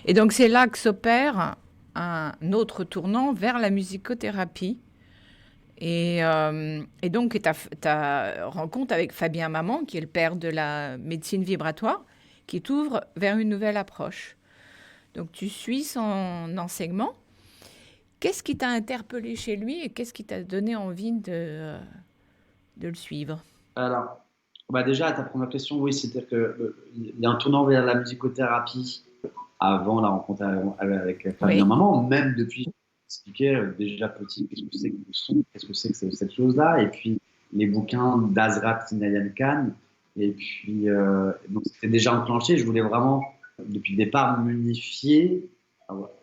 Et donc c'est là que s'opère un autre tournant vers la musicothérapie. Et donc ta rencontre avec Fabien Maman, qui est le père de la médecine vibratoire, qui t'ouvre vers une nouvelle approche. Donc tu suis son enseignement. Qu'est-ce qui t'a interpellé chez lui et qu'est-ce qui t'a donné envie de le suivre? alors, déjà, à ta première question, oui, c'est-à-dire qu'il y a un tournant vers la musicothérapie avant la rencontre avec Fabien Oui. Maman, même depuis, expliquer déjà petit, qu'est-ce que c'est que le son, qu'est-ce que c'est que cette chose-là, et puis les bouquins d'Azrat Sinayan Khan, et puis donc c'était déjà enclenché, je voulais vraiment, depuis le départ,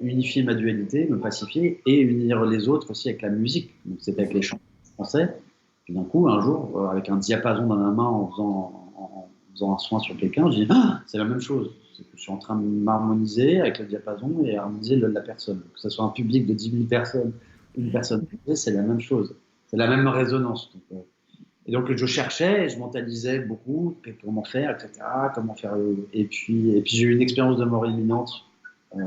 unifier ma dualité, me pacifier, et unir les autres aussi avec la musique, donc c'était avec les chants français, et d'un coup, un jour, avec un diapason dans la main en faisant un soin sur quelqu'un, je dis ah, c'est la même chose. C'est que je suis en train de m'harmoniser avec le diapason et harmoniser la personne. Que ce soit un public de 10 000 personnes, une personne, c'est la même chose. C'est la même résonance. Et donc, je cherchais, je mentalisais beaucoup comment faire, etc. Comment faire. Et puis j'ai eu une expérience de mort imminente euh,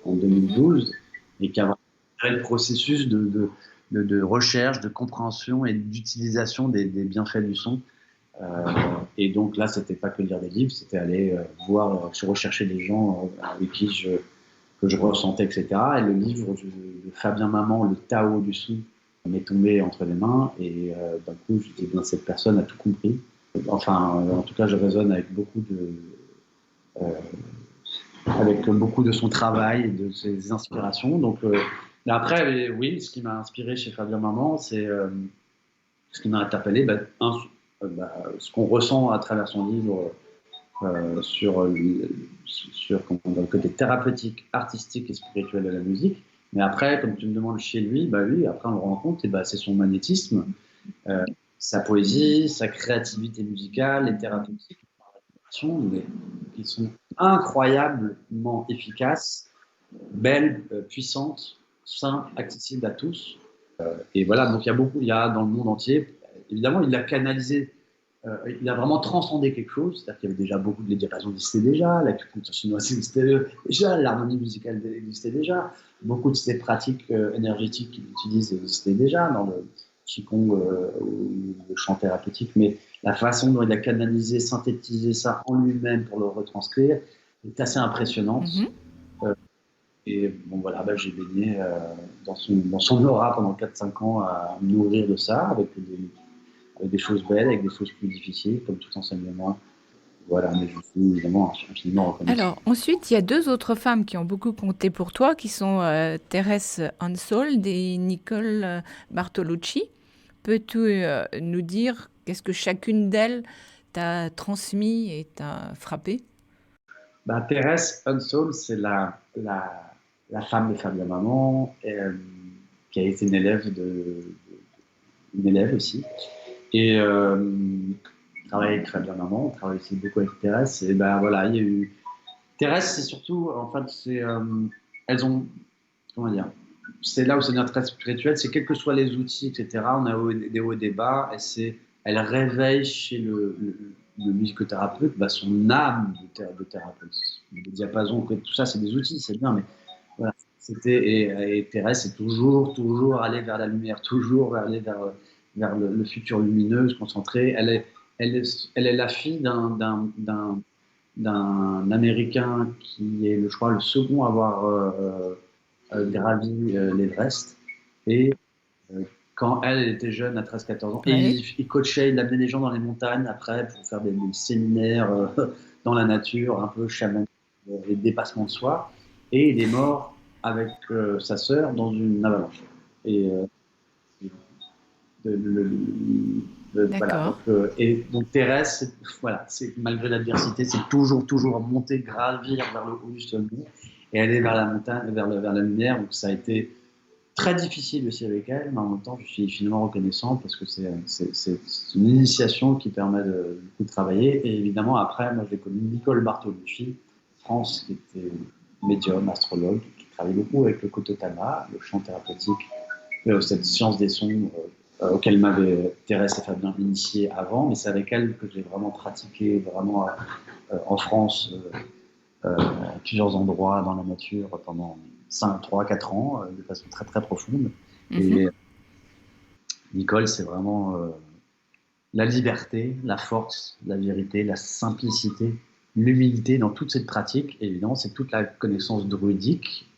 en Mhm. 2012 et qui a vraiment le processus de recherche, de compréhension et d'utilisation des bienfaits du son. Et donc là, c'était pas que lire des livres, c'était aller rechercher des gens avec qui que je ressentais, etc. Et le livre de Fabien Maman, Le Tao du son, m'est tombé entre les mains. Et d'un coup, je dis, bien, cette personne a tout compris. Enfin, en tout cas, je résonne euh, avec beaucoup de son travail et de ses inspirations. Donc, après, oui, ce qui m'a inspiré chez Fabien Maman, c'est ce qui m'a interpellé, ce qu'on ressent à travers son livre sur le côté thérapeutique, artistique et spirituel de la musique. Mais après, comme tu me demandes chez lui, oui, après on le rend compte, et c'est son magnétisme, euh, sa poésie, sa créativité musicale, les thérapeutiques, qui sont incroyablement efficaces, belles, puissantes, simples, accessibles à tous. Et voilà, donc il y a dans le monde entier, évidemment, il l'a canalisé, il a vraiment transcendé quelque chose, c'est-à-dire qu'il y avait déjà beaucoup de diapasons existaient déjà, l'acupuncture chinoise existait déjà, l'harmonie musicale existait déjà, beaucoup de ces pratiques énergétiques qu'il utilise existaient déjà dans le qigong ou le chant thérapeutique, mais la façon dont il a canalisé, synthétisé ça en lui-même pour le retranscrire est assez impressionnante. Mhm. Et bon, voilà, j'ai baigné dans son aura pendant 4-5 ans à me nourrir de ça, avec des choses belles, avec des choses plus difficiles, comme tout enseignement. Voilà, mais je suis évidemment infiniment reconnaissant. Alors, ensuite, il y a deux autres femmes qui ont beaucoup compté pour toi, qui sont Thérèse Ansold et Nicole Bartolucci. Peux-tu nous dire qu'est-ce que chacune d'elles t'a transmis et t'a frappé? Thérèse Unsoul, c'est la femme de Fabien Maman, qui a été une élève aussi. Et travaille avec Fabien Maman, on travaille aussi beaucoup avec Thérèse. Et voilà, il y a eu. Thérèse, c'est surtout, en fait, elles ont, comment dire, c'est là où c'est notre être spirituel, c'est quels que soient les outils, etc. On a des hauts et des bas, et elle réveille chez le musicothérapeute son âme de thérapeute. Le diapason, tout ça, c'est des outils, c'est bien, mais voilà. Et Thérèse, c'est toujours aller vers la lumière, toujours aller vers le futur lumineux, se concentrer. Elle est la fille d'un Américain qui est, je crois, le second à avoir gravi l'Everest. Et quand elle était jeune, à 13-14 ans, et Ouais. il coachait, il amenait les gens dans les montagnes après pour faire des séminaires dans la nature, un peu chamanique, et dépassement de soi. Et il est mort avec sa sœur dans une avalanche. Et de- le- voilà. D'accord. Et donc Thérèse, voilà, c'est malgré l'adversité, c'est toujours monter, gravir vers le haut du sommet et aller vers la montagne, vers la lumière. Donc ça a été très difficile aussi avec elle, mais en même temps, je suis finalement reconnaissant parce que c'est une initiation qui permet de travailler. Et évidemment, après, moi, j'ai connu Nicole Bartolucci, France, qui était médium, astrologue, qui travaille beaucoup avec le Kototama, le chant thérapeutique, cette science des sons auquel m'avait Thérèse et Fabien initié avant, mais c'est avec elle que j'ai vraiment pratiqué vraiment en France, à plusieurs endroits dans la nature pendant 5, 3, 4 ans, de façon très très profonde. Mhm. Et Nicole, c'est vraiment la liberté, la force, la vérité, la simplicité, l'humilité dans toute cette pratique. Et évidemment, c'est toute la connaissance druidique,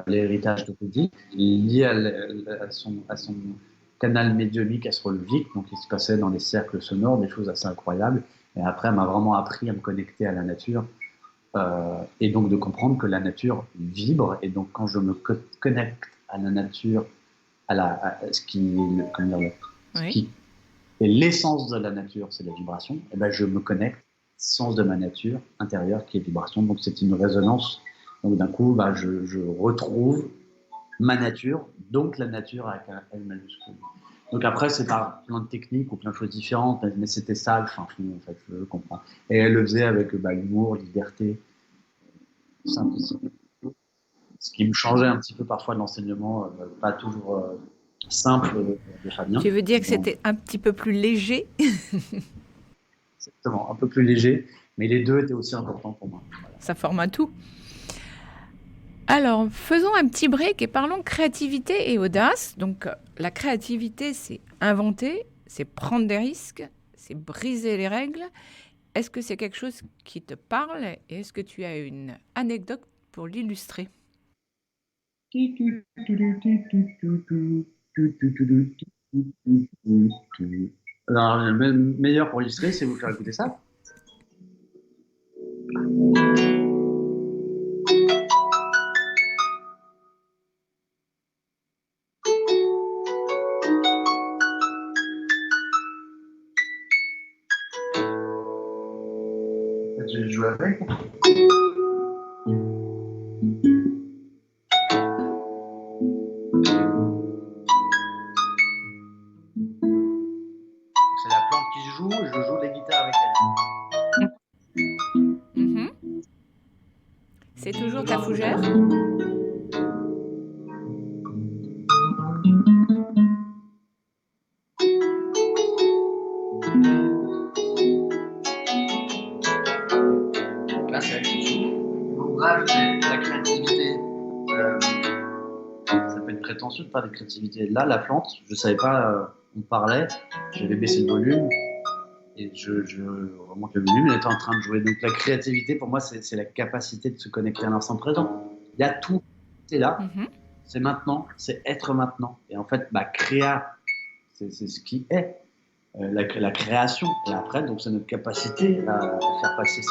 l'héritage druidique, lié à son canal médiumnique astrologique, donc il se passait dans les cercles sonores des choses assez incroyables. Et après, elle m'a vraiment appris à me connecter à la nature, et donc de comprendre que la nature vibre. Et donc, quand je me connecte à la nature, à ce qui est, comment dire, ce Oui. qui est l'essence de la nature, c'est la vibration, et ben je me connecte à l'essence de ma nature intérieure qui est vibration. Donc, c'est une résonance. Donc, d'un coup, bah, je retrouve ma nature, donc la nature avec un L majuscule. Donc après, c'est par plein de techniques ou plein de choses différentes, mais c'était ça le fin fond, en fait, je comprends. Et elle le faisait avec humour, liberté, simplicité. Ce qui me changeait un petit peu parfois de l'enseignement, pas toujours simple de Fabien. Tu veux dire que Donc, c'était un petit peu plus léger? exactement, un peu plus léger, mais les deux étaient aussi importants pour moi. Voilà. Ça forme un tout. Alors, faisons un petit break et parlons créativité et audace. Donc, la créativité, c'est inventer, c'est prendre des risques, c'est briser les règles. Est-ce que c'est quelque chose qui te parle et est-ce que tu as une anecdote pour l'illustrer? Alors, le meilleur pour illustrer, c'est vous faire écouter ça. Je joue avec. C'est la plante qui joue, je joue les guitares avec Mhm. C'est toujours ta fougère? elle. Là, c'est elle qui joue. Donc, bref, la créativité, ça peut être prétentieux de parler de créativité. Là, la plante, je ne savais pas, on parlait, j'avais baissé le volume et je remonte le volume, elle était en train de jouer. Donc la créativité, pour moi, c'est la capacité de se connecter à l'instant présent. Il y a tout, c'est là, Mhm. c'est maintenant, c'est être maintenant. Et en fait, bah, créa, c'est ce qui est. La création. Et après, donc, c'est notre capacité à faire passer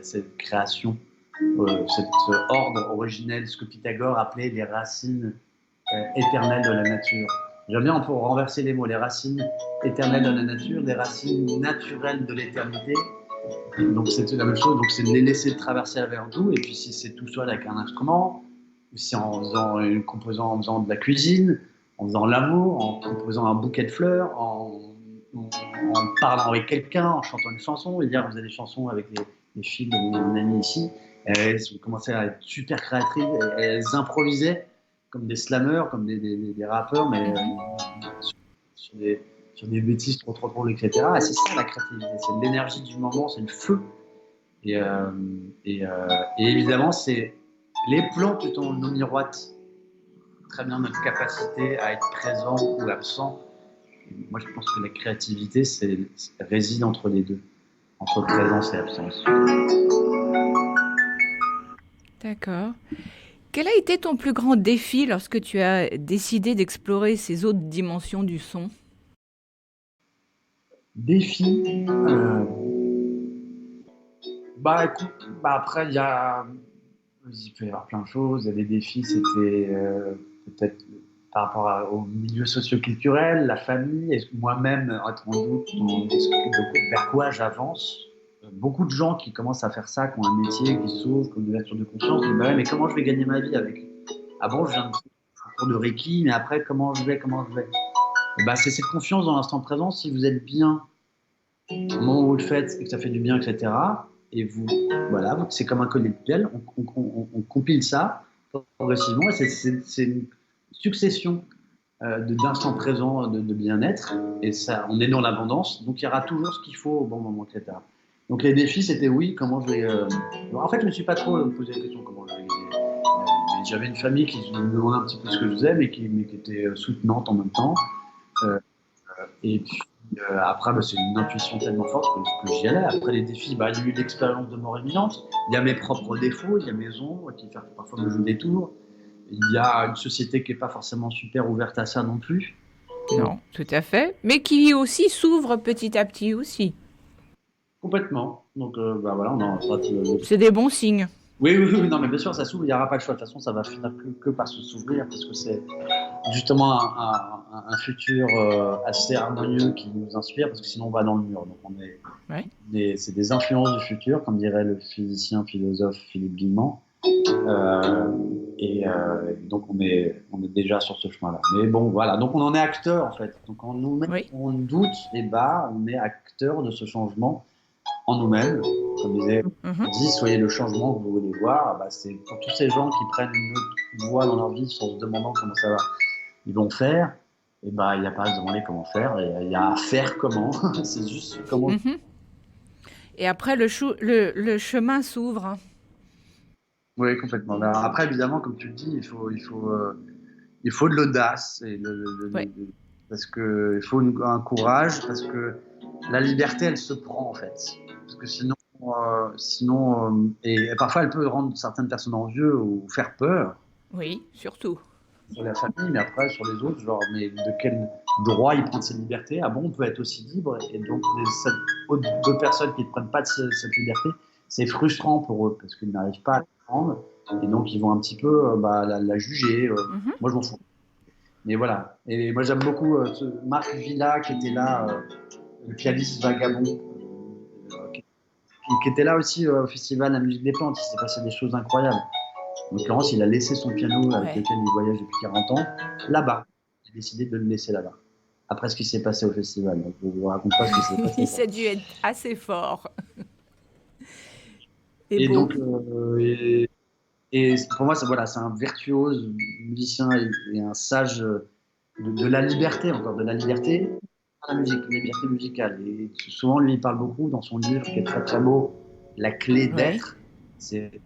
cette création, cet ordre originel, ce que Pythagore appelait les racines éternelles de la nature. J'aime bien, on peut renverser les mots, les racines éternelles de la nature, les racines naturelles de l'éternité. Donc c'est la même chose, donc c'est de les laisser traverser vers nous, et puis si c'est tout seul avec un instrument, ou si en faisant une composant, en faisant de la cuisine, en faisant l'amour, en composant un bouquet de fleurs, en parlant avec quelqu'un, en chantant une chanson. Hier, on faisait des chansons avec les filles de mon ami ici. Elles ont commencé à être super créatrices, elles improvisaient comme des slammeurs, comme des rappeurs, mais Mhm. sur des, sur des bêtises trop drôles, etc. Et c'est ça la créativité, c'est l'énergie du moment, c'est le feu. Et, euh, et, euh, et évidemment, c'est Les plantes, nous miroitent très bien notre capacité à être présent ou absent. Moi, je pense que la créativité réside entre les deux, entre présence et absence. D'accord. Quel a été ton plus grand défi lorsque tu as décidé d'explorer ces autres dimensions du son? Défi, écoute, après, il peut y avoir plein de choses. Il y a des défis, c'était peut-être par rapport au milieu socio-culturel, la famille, et moi-même être en doute vers quoi j'avance. Beaucoup de gens qui commencent à faire ça, qui ont un métier, qui s'ouvrent, qui ont une ouverture de conscience, disent mais comment je vais gagner ma vie avec? Ah bon, je viens de faire un cours de Reiki, mais après, comment je vais? C'est cette confiance dans l'instant présent. Si vous êtes bien au moment où vous le faites et que ça fait du bien, etc. Et voilà, c'est comme un collier de pelle, on compile ça progressivement. C'est une succession d'instants présents de bien-être. Et ça, on est dans l'abondance, donc il y aura toujours ce qu'il faut au bon moment, etc. Donc les défis, c'était oui, comment je vais. En fait, je ne me suis pas trop posé la question comment je vais. J'avais une famille qui me demandait un petit peu ce que je faisais, mais qui était soutenante en même temps. Et puis après, c'est une intuition tellement forte que j'y allais. Après les défis, il y a eu l'expérience de mort imminente. Il y a mes propres défauts, il y a mes ombres qui parfois me jouent des tours. Il y a une société qui n'est pas forcément super ouverte à ça non plus. Non, tout à fait. Mais qui aussi s'ouvre petit à petit aussi. Complètement. Donc voilà, on en C'est des bons signes. Oui, non, mais bien sûr, ça s'ouvre, il n'y aura pas le choix. De toute façon, ça va finir que par s'ouvrir, parce que c'est justement un futur assez harmonieux qui nous inspire, parce que sinon on va dans le mur. Donc c'est des influences du futur, comme dirait le physicien philosophe Philippe Guillemant. Donc on est déjà sur ce chemin-là. Mais bon, voilà. Donc on en est acteur en fait. Donc quand on doute, on est acteur de ce changement en nous-mêmes. Comme disait, soyez le changement que vous voulez voir. C'est pour tous ces gens qui prennent une autre voie dans leur vie en se demandant comment ça va, ils vont faire. Il n'y a pas à se demander comment faire, il y a à faire comment. C'est juste comment. Et après, le chemin s'ouvre. Oui, complètement. Alors après, évidemment, comme tu le dis, il faut de l'audace, parce que il faut un courage, parce que la liberté, elle se prend en fait. Parce que sinon, et parfois, elle peut rendre certaines personnes envieux ou faire peur. Oui, surtout. Sur la famille, mais après sur les autres, genre, mais de quel droit ils prennent cette liberté? Ah bon, on peut être aussi libre, et donc d'autres personnes qui ne prennent pas de cette liberté, c'est frustrant pour eux parce qu'ils n'arrivent pas à la prendre, et donc ils vont un petit peu la juger. Moi, je m'en fous. Mais voilà. Et moi, j'aime beaucoup Marc Villa qui était là, le pianiste vagabond, qui était là aussi au festival La Musique des Plantes. Il s'est passé des choses incroyables. En l'occurrence, il a laissé son piano avec lequel il voyage depuis 40 ans là-bas. Il a décidé de le laisser là-bas. Après ce qui s'est passé au festival. Donc, je ne vous raconte pas ce qui s'est passé. Ça a dû être assez fort. Et donc, pour moi, c'est un virtuose musicien et un sage de la liberté, encore de la liberté à la musique, la liberté musicale. Et souvent, lui, il parle beaucoup dans son livre qui est très très beau, La clé d'être. C'est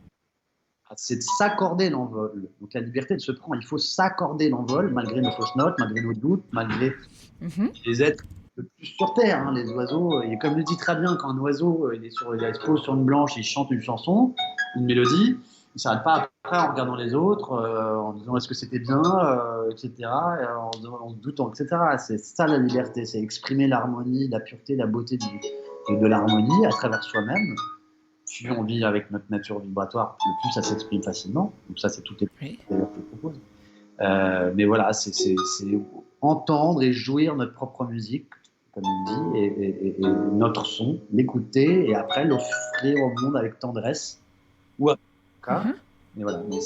de s'accorder l'envol. Donc la liberté, elle se prend. Il faut s'accorder l'envol, malgré nos fausses notes, malgré nos doutes, malgré les êtres le plus sur Terre. Les oiseaux, et comme le dit très bien, quand un oiseau il se pose sur une branche, il chante une chanson, une mélodie, il ne s'arrête pas après en regardant les autres, en disant est-ce que c'était bien, etc., en doutant, etc. C'est ça la liberté, c'est exprimer l'harmonie, la pureté, la beauté de l'harmonie à travers soi-même. Plus on vit avec notre nature vibratoire, le plus ça s'exprime facilement. Donc ça, c'est toutes les choses que je propose. Mais voilà, c'est entendre et jouir notre propre musique, comme il dit, et notre son, l'écouter, et après l'offrir au monde avec tendresse. Ou avec mais voilà, mais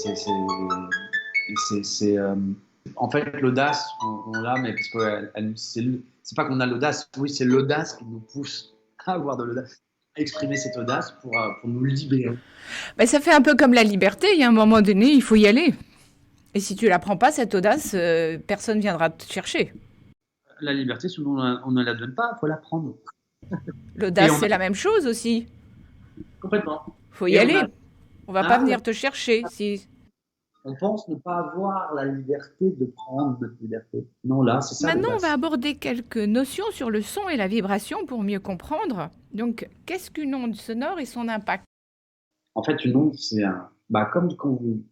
en fait, l'audace, on l'a, mais parce que c'est pas qu'on a l'audace, oui, c'est l'audace qui nous pousse à avoir de l'audace. Exprimer cette audace pour nous libérer. Ça fait un peu comme la liberté. Il y a un moment donné, il faut y aller. Et si tu la prends pas, cette audace, personne viendra te chercher. La liberté, sinon on ne la donne pas, il faut la prendre. L'audace, c'est la même chose aussi. Complètement. Il faut y aller. On va pas venir te chercher. Si On pense ne pas avoir la liberté de prendre notre liberté. Non, là, c'est ça. Maintenant, on va aborder quelques notions sur le son et la vibration pour mieux comprendre. Donc, qu'est-ce qu'une onde sonore et son impact? En fait, une onde, c'est comme quand vous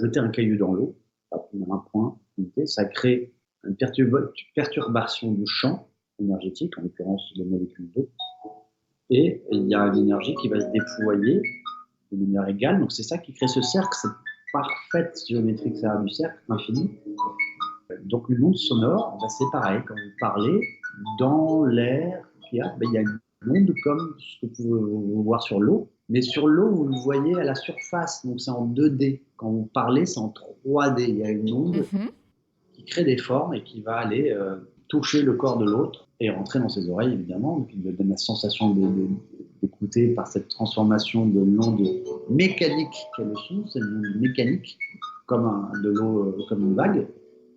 jetez un caillou dans l'eau, un point, ça crée une perturbation du champ énergétique, en l'occurrence les molécules d'eau, et il y a une énergie qui va se déployer de manière égale. Donc c'est ça qui crée ce cercle, cette parfaite géométrie que ça a du cercle infini. Donc une onde sonore, c'est pareil, quand vous parlez, dans l'air qu'il y a, il y a une onde comme ce que vous pouvez voir sur l'eau, mais sur l'eau, vous le voyez à la surface, donc c'est en 2D. Quand vous parlez, c'est en 3D. Il y a une onde qui crée des formes et qui va aller toucher le corps de l'autre et rentrer dans ses oreilles, évidemment. Donc il donne la sensation d'écouter par cette transformation de l'onde mécanique qu'est le son. C'est une onde mécanique, comme de l'eau, comme une vague.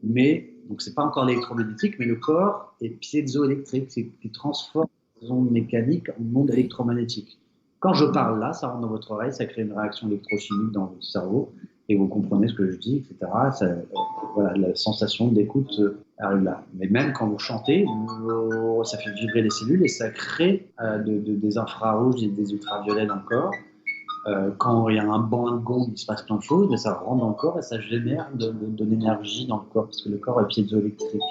Mais, donc c'est pas encore l'électromagnétique, mais le corps est piézoélectrique, c'est qui transforme les ondes mécaniques en ondes électromagnétiques. Quand je parle là, ça rentre dans votre oreille, ça crée une réaction électrochimique dans votre cerveau, et vous comprenez ce que je dis, etc. Voilà, la sensation d'écoute arrive là. Mais même quand vous chantez, ça fait vibrer les cellules et ça crée des infrarouges et des ultraviolets dans le corps. Quand il y a un banc de gong, il se passe plein de choses, mais ça rentre dans le corps et ça génère de l'énergie dans le corps, parce que le corps est piézoélectrique.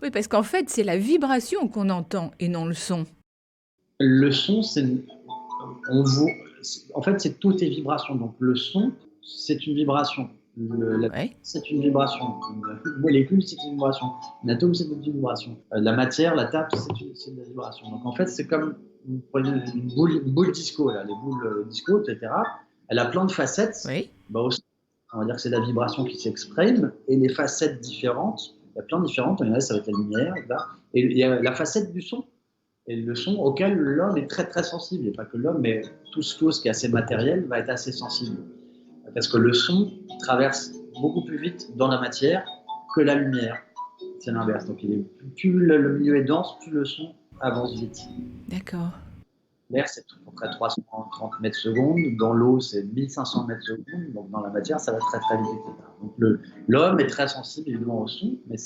Oui, parce qu'en fait, c'est la vibration qu'on entend et non le son. Le son, en fait, c'est toutes les vibrations. Donc le son, c'est une vibration. C'est une vibration. Une molécule, c'est une vibration. Un atome, c'est une vibration. La matière, la table, c'est une vibration. Donc en fait, c'est comme vous prenez une boule disco, là, les boules disco, etc. Elle a plein de facettes. Oui. Aussi, on va dire que c'est la vibration qui s'exprime et les facettes différentes. Il y a plein de différentes. Il y en a, ça va être la lumière, là. Et il y a la facette du son. Et le son auquel l'homme est très très sensible, et pas que l'homme, mais tout ce qui est assez matériel va être assez sensible. Parce que le son traverse beaucoup plus vite dans la matière que la lumière. C'est l'inverse. Donc plus le milieu est dense, plus le son avance vite. D'accord. L'air, c'est à peu près 330 mètres secondes. Dans l'eau, c'est 1500 mètres secondes. Donc dans la matière, ça va très très vite, etc. Donc l'homme est très sensible évidemment au son, mais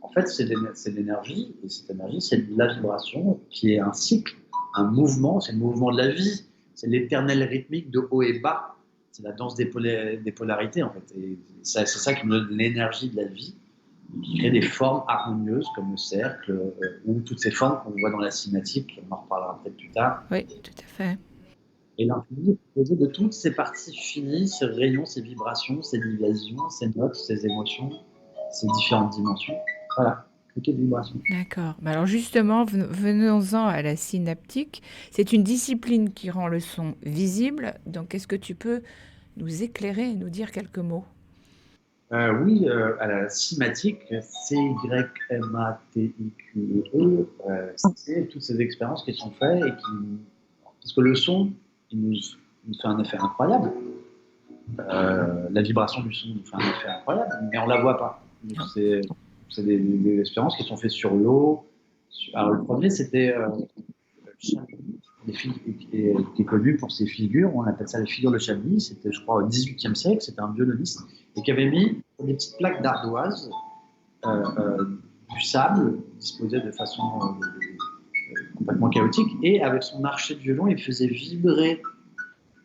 en fait, c'est de l'énergie. Et cette énergie, c'est de la vibration qui est un cycle, un mouvement. C'est le mouvement de la vie. C'est l'éternel rythmique de haut et bas. C'est la danse des polarités, en fait. Et c'est ça qui nous donne l'énergie de la vie, qui crée des formes harmonieuses comme le cercle ou toutes ces formes qu'on voit dans la cinématique. On en reparlera peut-être plus tard. Oui, tout à fait. Et l'infini est composé de toutes ces parties finies, ces rayons, ces vibrations, ces liaisons, ces notes, ces émotions, ces différentes dimensions. Voilà, cliquez de vibrations. D'accord. Alors justement, venons-en à la synaptique. C'est une discipline qui rend le son visible. Donc, est-ce que tu peux nous éclairer et nous dire quelques mots? Oui, à la cymatique, C-Y-M-A-T-I-Q-E, c'est toutes ces expériences qui sont faites parce que le son, il nous fait un effet incroyable. La vibration du son nous fait un effet incroyable, mais on ne la voit pas. C'est des expériences qui sont faites sur l'eau. Alors le premier, c'était qui est connu pour ses figures, on appelle ça les figures de Chablis, c'était je crois au XVIIIe siècle, c'était un violoniste, et qui avait mis des petites plaques d'ardoise, du sable, disposées de façon complètement chaotique, et avec son archet de violon, il faisait vibrer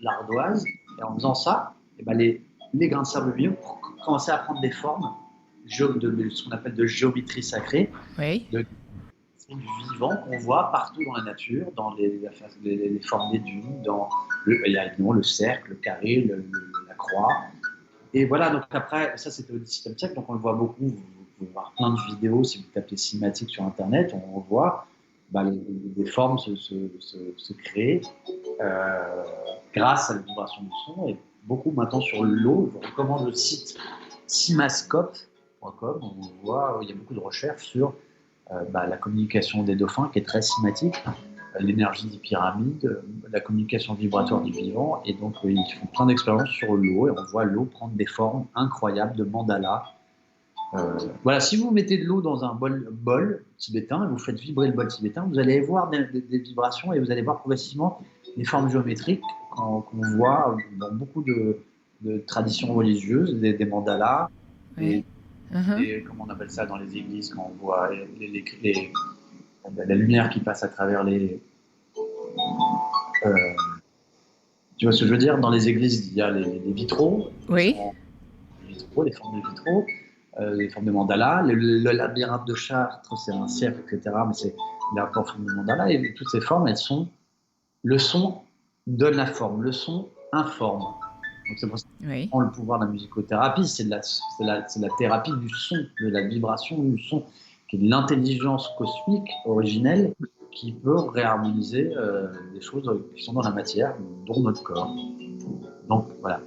l'ardoise, et en faisant ça, et ben les grains de sable lumineux commençaient à prendre des formes, de ce qu'on appelle de géométrie sacrée, oui. Du vivant qu'on voit partout dans la nature, dans les formes des dunes, il y a évidemment le cercle, le carré, la croix. Et voilà, donc après, ça c'était au XVIIe siècle, donc on le voit beaucoup. Vous pouvez voir plein de vidéos, si vous tapez cinématique sur Internet, on voit les formes se créer grâce à la vibration du son. Et beaucoup maintenant sur l'eau, je vous recommande le site cimascope.com, où on voit, il y a beaucoup de recherches sur la communication des dauphins qui est très cinématique, l'énergie des pyramides, la communication vibratoire du vivant, et donc ils font plein d'expériences sur l'eau et on voit l'eau prendre des formes incroyables de mandala. Voilà, si vous mettez de l'eau dans un bol tibétain et vous faites vibrer le bol tibétain, vous allez voir des vibrations et vous allez voir progressivement des formes géométriques qu'on voit dans beaucoup de traditions religieuses, des mandalas, Oui. Mhm. comment on appelle ça dans les églises quand on voit la lumière qui passe à travers euh, tu vois ce que je veux dire? Dans les églises, il y a les vitraux, Oui. les formes de vitraux, les formes de mandala. Le labyrinthe de Chartres, c'est un cercle, etc. Mais il a encore forme de mandala. Et toutes ces formes, le son donne la forme, le son informe. Donc c'est pour ça Oui. qu'on prend le pouvoir de la musicothérapie, c'est la thérapie du son, de la vibration du son, qui est de l'intelligence cosmique originelle qui peut réharmoniser des choses qui sont dans la matière, dont notre corps. Donc voilà.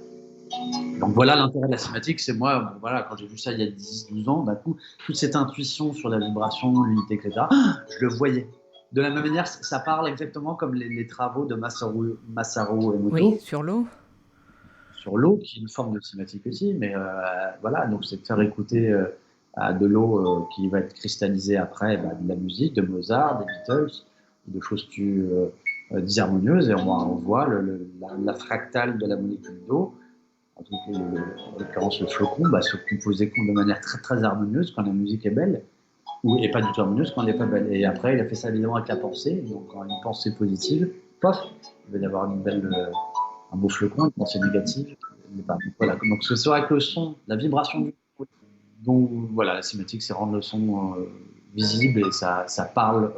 Donc voilà l'intérêt de la cinématique, c'est moi, bon, voilà, quand j'ai vu ça il y a 10-12 ans, d'un coup, toute cette intuition sur la vibration, l'unité, etc., je le voyais. De la même manière, ça parle exactement comme les travaux de Masaru Oui. Emoto Sur l'eau. sur l'eau, qui est une forme de cinématique aussi, mais voilà, donc c'est de faire écouter de l'eau qui va être cristallisée après de la musique, de Mozart, des Beatles, de choses plus disharmonieuses, et on voit la fractale de la molécule d'eau, en l'occurrence le flocon, se composer de manière très très harmonieuse quand la musique est belle, et pas du tout harmonieuse quand elle n'est pas belle. Et après, il a fait ça évidemment avec la pensée, donc quand une pensée positive, pof, il va y avoir un beau flocon, une pensée négative. Donc, voilà. Donc ce soit avec le son, la vibration du son. Donc voilà, la cinématique, c'est rendre le son visible et ça parle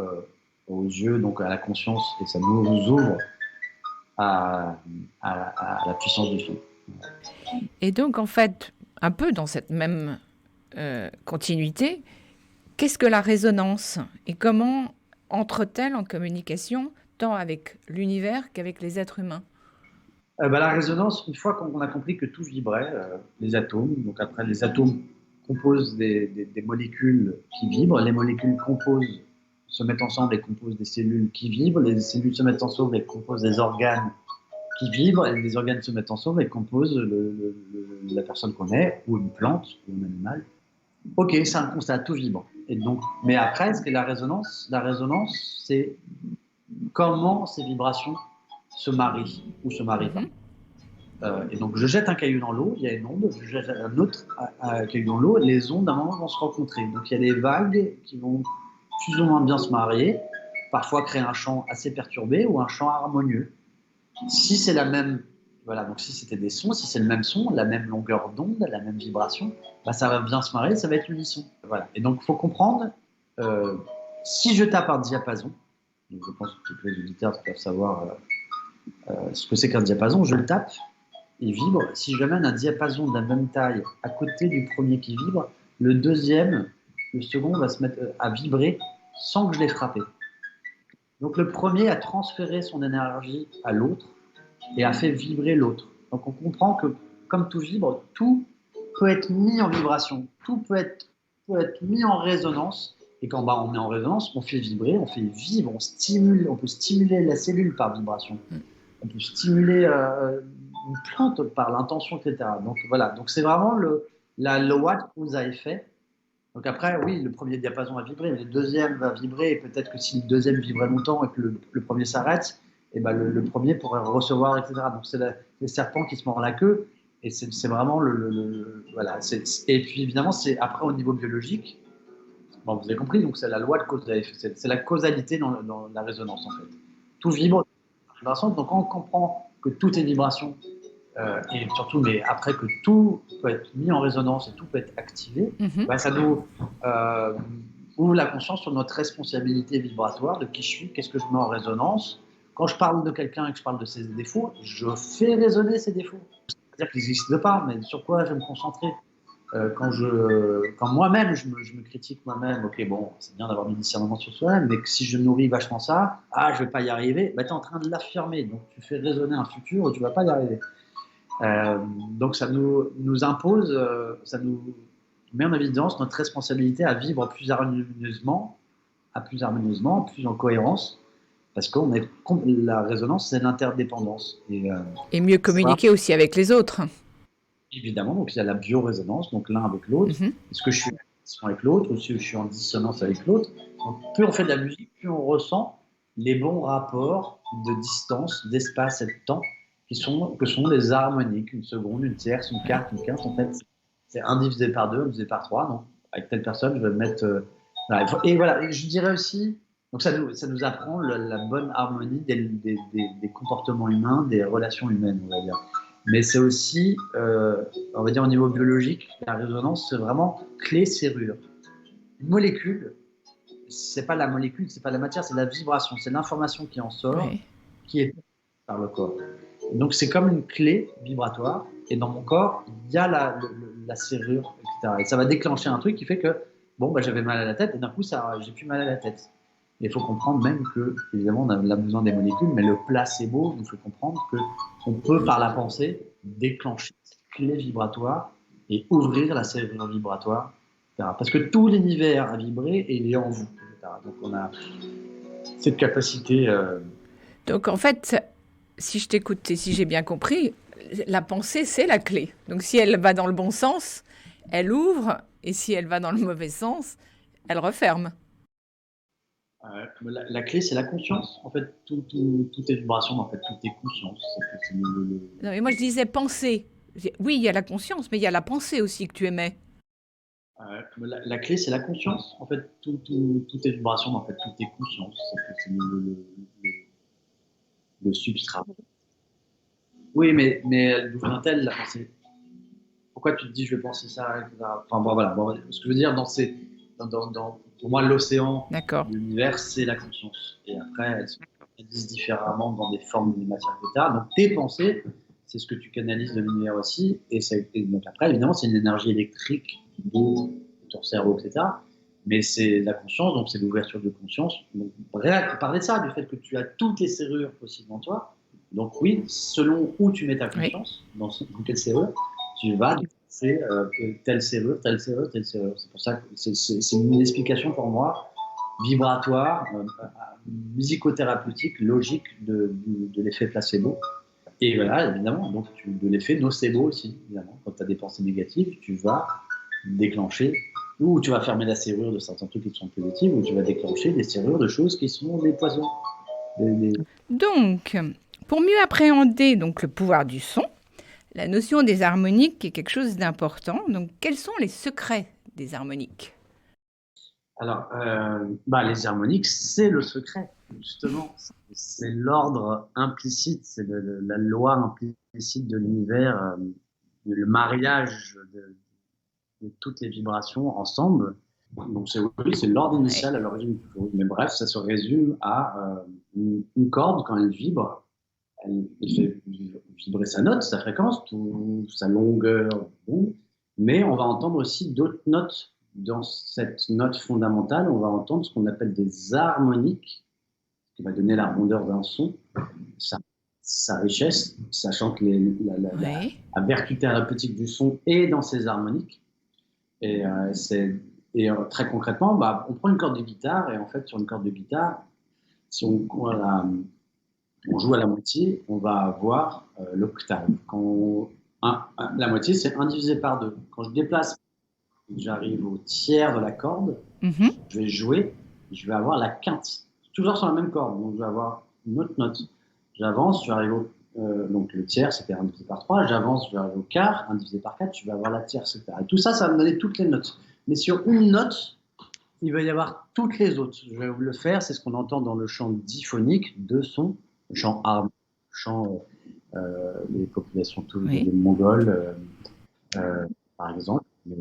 aux yeux, donc à la conscience, et ça nous ouvre à, à la puissance du son. Et donc, en fait, un peu dans cette même continuité, qu'est-ce que la résonance et comment entre-t-elle en communication tant avec l'univers qu'avec les êtres humains? La résonance, une fois qu'on a compris que tout vibrait, les atomes, donc après les atomes composent des molécules qui vibrent, les molécules se mettent ensemble et composent des cellules qui vibrent, les cellules se mettent ensemble et composent des organes qui vibrent, et les organes se mettent ensemble et composent la personne qu'on est, ou une plante, ou un animal. Ok, c'est un constat, tout vibre. Et donc, mais après, ce qu'est la résonance, c'est comment ces vibrations se marient ou se marient pas. Et donc, je jette un caillou dans l'eau, il y a une onde, je jette un autre caillou dans l'eau, les ondes, à un moment, vont se rencontrer. Donc, il y a des vagues qui vont plus ou moins bien se marier, parfois créer un champ assez perturbé ou un champ harmonieux. Si c'est la même, voilà, donc si c'était des sons, si c'est le même son, la même longueur d'onde, la même vibration, ça va bien se marier, ça va être l'unisson. Voilà. Et donc, il faut comprendre, euh, si je tape un diapason, donc je pense que tous les auditeurs doivent savoir ce que c'est qu'un diapason, je le tape, il vibre. Si j'amène un diapason de la même taille à côté du premier qui vibre, le second va se mettre à vibrer sans que je l'ai frappé. Donc le premier a transféré son énergie à l'autre et a fait vibrer l'autre. Donc on comprend que comme tout vibre, tout peut être mis en vibration, tout peut être mis en résonance. Et quand on met en résonance, on fait vibrer, on fait vivre, on peut stimuler la cellule par vibration. On peut stimuler une plante par l'intention, etc. Donc voilà, donc c'est vraiment la loi de cause à effet. Donc après, oui, le premier diapason va vibrer, mais le deuxième va vibrer, et peut-être que si le deuxième vibrait longtemps et que le premier s'arrête, et le premier pourrait recevoir, etc. Donc c'est le serpent qui se mord la queue, et c'est vraiment voilà. Et puis évidemment, c'est après au niveau biologique, bon, vous avez compris, donc c'est la loi de cause à effet, c'est la causalité dans la résonance en fait. Tout vibre, donc quand on comprend que tout est vibration, et surtout, mais après que tout peut être mis en résonance et tout peut être activé, ça nous ouvre la conscience sur notre responsabilité vibratoire, de qui je suis, qu'est-ce que je mets en résonance. Quand je parle de quelqu'un et que je parle de ses défauts, je fais résonner ses défauts. C'est-à-dire qu'ils n'existent pas, mais sur quoi je vais me concentrer quand moi-même je me critique moi-même, ok, bon, c'est bien d'avoir du discernement sur soi-même, mais que si je nourris vachement ça, je vais pas y arriver, tu es en train de l'affirmer, donc tu fais résonner un futur où tu vas pas y arriver. Donc ça nous impose, ça nous met en évidence notre responsabilité à vivre plus harmonieusement, plus en cohérence, parce que la résonance, c'est l'interdépendance. Et mieux communiquer aussi avec les autres. Évidemment, donc il y a la biorésonance, donc l'un avec l'autre. Est-ce que je suis en dissonance avec l'autre, ou si je suis en dissonance avec l'autre? Donc, plus on fait de la musique, plus on ressent les bons rapports de distance, d'espace et de temps que sont des harmoniques, une seconde, une tierce, une quarte, une quinte. En fait, c'est 1 divisé par 2, 1 divisé par 3. Donc, avec telle personne, je vais mettre. Voilà. Et voilà, et je dirais aussi, donc ça nous apprend la bonne harmonie des comportements humains, des relations humaines, on va dire. Mais c'est aussi, on va dire au niveau biologique, la résonance, c'est vraiment clé-serrure. Une molécule, c'est pas la molécule, c'est pas la matière, c'est la vibration, c'est l'information qui en sort, Oui. qui est par le corps. Et donc c'est comme une clé vibratoire, et dans mon corps, il y a la serrure, etc. Et ça va déclencher un truc qui fait que, bon, bah, j'avais mal à la tête, et d'un coup, j'ai plus mal à la tête. Et il faut comprendre même que, évidemment, on a besoin des molécules, mais le placebo nous fait comprendre qu'on peut, par la pensée, déclencher cette clé vibratoire et ouvrir la serrure vibratoire, etc. Parce que tout l'univers a vibré et il est en vous, etc. Donc on a cette capacité. Donc en fait, si je t'écoute et si j'ai bien compris, la pensée, c'est la clé. Donc si elle va dans le bon sens, elle ouvre, et si elle va dans le mauvais sens, elle referme. La clé, c'est la conscience. En fait, tout est vibration, en fait, tout est conscience. C'est Non, mais moi, je disais pensée. Oui, il y a la conscience, mais il y a la pensée aussi que tu émets. la clé, c'est la conscience. En fait, tout est vibration, en fait, tout est conscience. C'est le substrat. Oui, mais d'où vient-elle la pensée? Pourquoi tu te dis je vais penser ça, etc. Enfin bon, voilà. Bon, ce que je veux dire, pour moi, l'océan, D'accord. l'univers, c'est la conscience. Et après, elles se canalisent différemment dans des formes, des matières, etc. Donc tes pensées, c'est ce que tu canalises de l'univers aussi. Et donc après, évidemment, c'est une énergie électrique de ton cerveau, etc. Mais c'est la conscience, donc c'est l'ouverture de conscience. Donc, parler de ça, du fait que tu as toutes les serrures possibles en toi. Donc oui, selon où tu mets ta Oui. conscience, dans quelle serrure, tu vas c'est telle serrure, telle serrure, telle serrure. C'est pour ça que c'est une explication pour moi vibratoire, musicothérapeutique, logique de l'effet placebo. Et voilà, évidemment, donc de l'effet nocebo aussi, évidemment. Quand tu as des pensées négatives, tu vas déclencher, ou tu vas fermer la serrure de certains trucs qui sont positifs, ou tu vas déclencher des serrures de choses qui sont des poisons. Donc, pour mieux appréhender donc le pouvoir du son, la notion des harmoniques est quelque chose d'important. Donc, quels sont les secrets des harmoniques? Alors, les harmoniques, c'est le secret, justement. C'est l'ordre implicite, c'est la loi implicite de l'univers, le mariage de toutes les vibrations ensemble. Donc, oui, c'est l'ordre initial à l'origine du tout. Mais bref, ça se résume à une corde, quand elle vibre, elle fait vibrer sa note, sa fréquence, sa longueur, mais on va entendre aussi d'autres notes. Dans cette note fondamentale, on va entendre ce qu'on appelle des harmoniques, qui va donner la rondeur d'un son, sa richesse, sachant que la vertu thérapeutique du son est dans ces harmoniques. Et, très concrètement, on prend une corde de guitare, et en fait, sur une corde de guitare, si on joue à la moitié, on va avoir l'octave. La moitié, c'est 1 divisé par 2. Quand je déplace, j'arrive au tiers de la corde, je vais jouer, je vais avoir la quinte. Toujours sur la même corde, donc je vais avoir une autre note. J'avance, je vais arriver donc le tiers, c'était 1 divisé par 3. J'avance, je vais arriver au quart, 1 divisé par 4, je vais avoir la tierce, etc. Et tout ça, ça va me donner toutes les notes. Mais sur une note, il va y avoir toutes les autres. Je vais vous le faire, c'est ce qu'on entend dans le chant diphonique de son, le chant harmonique, le chant des populations des Mongols, par exemple. Il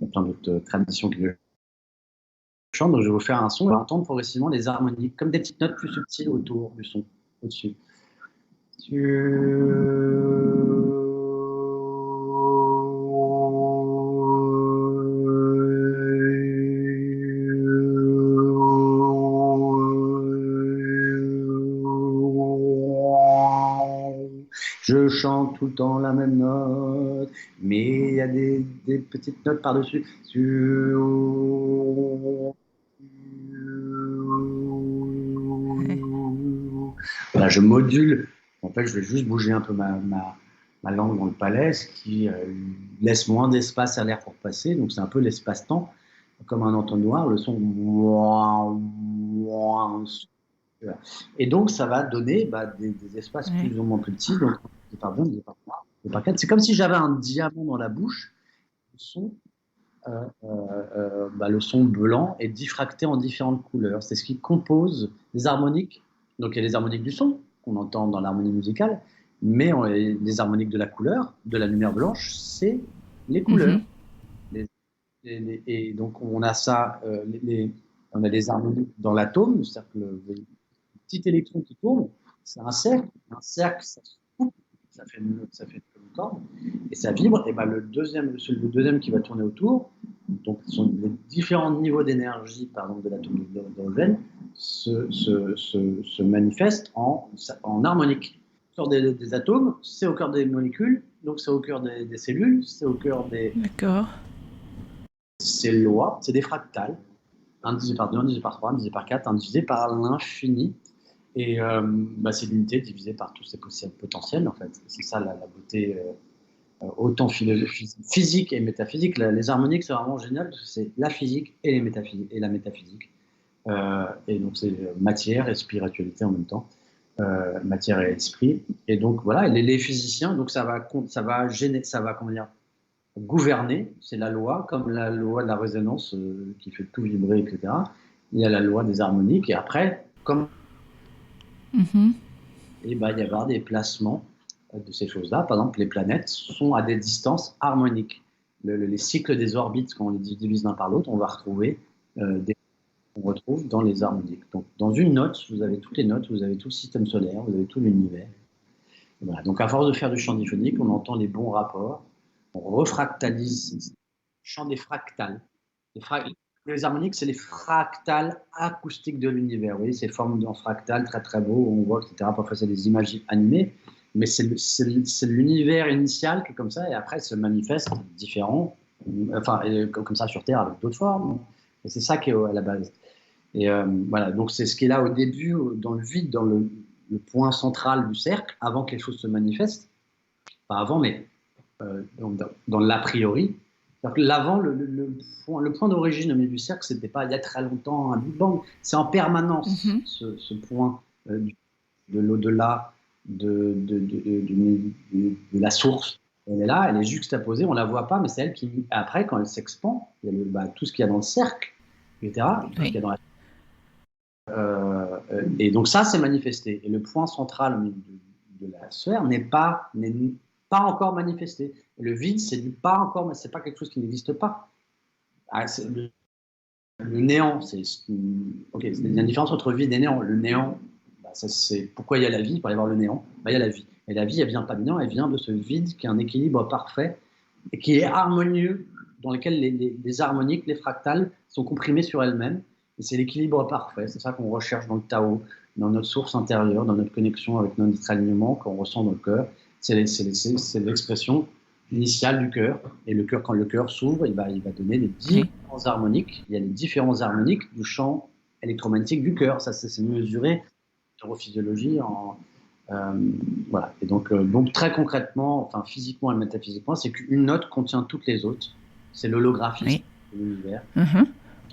y a plein d'autres traditions qui le chantent. Donc je vais vous faire un son, on va entendre progressivement les harmoniques, comme des petites notes plus subtiles autour du son, au-dessus. Je chante tout le temps la même note, mais il y a des petites notes par-dessus. Voilà, je module. En fait, je vais juste bouger un peu ma langue dans le palais, ce qui laisse moins d'espace à l'air pour passer. Donc, c'est un peu l'espace-temps. Comme un entonnoir, le son Voilà. Et donc, ça va donner des espaces Ouais. plus ou moins petits, donc divisé par 2, divisé par 3, divisé par 4. C'est comme si j'avais un diamant dans la bouche. Le son, le son blanc est diffracté en différentes couleurs. C'est ce qui compose les harmoniques. Donc, il y a les harmoniques du son qu'on entend dans l'harmonie musicale, mais les harmoniques de la couleur, de la lumière blanche, c'est les couleurs. Mhm. Et donc, on a ça, on a des harmoniques dans l'atome, c'est-à-dire que le petit électron qui tourne, c'est un cercle. Un cercle, ça se coupe, ça fait une corde, et ça vibre. Et ben le deuxième qui va tourner autour, donc ce sont les différents niveaux d'énergie, par exemple, de l'atome d'hydrogène, se manifestent en harmonique. Au cœur des atomes, c'est au cœur des molécules, donc c'est au cœur des cellules, c'est au cœur des D'accord. cellules, c'est des fractales. 1 divisé par 2, 1 divisé par 3, 1 divisé par 4, 1 divisé par l'infini. Et c'est l'unité divisée par tous ces potentiels, en fait. C'est ça la beauté, autant physique et métaphysique. Les harmoniques, c'est vraiment génial, parce que c'est la physique et la métaphysique. Et donc, c'est matière et spiritualité en même temps. Matière et esprit. Et donc, voilà, les physiciens, donc ça va comment dire, gouverner, c'est la loi, comme la loi de la résonance qui fait tout vibrer, etc. Il y a la loi des harmoniques, et après, comme Mhm. il va y avoir des placements de ces choses-là. Par exemple, les planètes sont à des distances harmoniques. Les cycles des orbites, quand on les divise l'un par l'autre, on va retrouver on retrouve dans les harmoniques. Donc, dans une note, vous avez toutes les notes, vous avez tout le système solaire, vous avez tout l'univers. Voilà. Donc, à force de faire du chant diphonique, on entend les bons rapports, on refractalise le chant des fractales. Les harmoniques, c'est les fractales acoustiques de l'univers. Vous voyez, ces formes en fractales très très beaux, on voit, etc. Parfois, c'est des images animées, mais c'est l'univers initial qui est comme ça, et après, se manifeste différent, enfin, comme ça sur Terre avec d'autres formes. Et c'est ça qui est à la base. Et voilà, donc c'est ce qui est là au début, dans le vide, dans le point central du cercle, avant que les choses se manifestent. Pas avant, mais dans l'a priori. L'avant, le point d'origine au milieu du cercle, c'était pas il y a très longtemps un Big Bang. C'est en permanence Mhm. ce point de l'au-delà de la source. Elle est là, elle est juxtaposée, on la voit pas, mais c'est elle qui, après, quand elle s'expand, il y a tout ce qu'il y a dans le cercle, etc. Tout ce qu'il y a Oui. dans et donc ça, c'est manifesté. Et le point central au milieu de la sphère n'est pas encore manifesté. Et le vide, c'est du pas encore, mais c'est pas quelque chose qui n'existe pas. Ah, le néant, ok, il y a une différence entre vide et néant. Le néant, c'est pourquoi il y a la vie, pour aller voir le néant, il y a la vie. Et la vie, elle vient pas du néant, elle vient de ce vide qui est un équilibre parfait et qui est harmonieux, dans lequel les harmoniques, les fractales sont comprimées sur elles-mêmes. Et c'est l'équilibre parfait. C'est ça qu'on recherche dans le Tao, dans notre source intérieure, dans notre connexion avec notre alignement qu'on ressent dans le cœur. C'est l'expression initiale du cœur. Et le cœur, quand le cœur s'ouvre, il va donner les Oui. différents harmoniques. Il y a les différents harmoniques du champ électromagnétique du cœur. Ça, c'est mesuré en neurophysiologie, voilà. Et donc très concrètement, enfin physiquement et métaphysiquement, c'est qu'une note contient toutes les autres. C'est l'holographisme Oui. de l'univers, Mhm.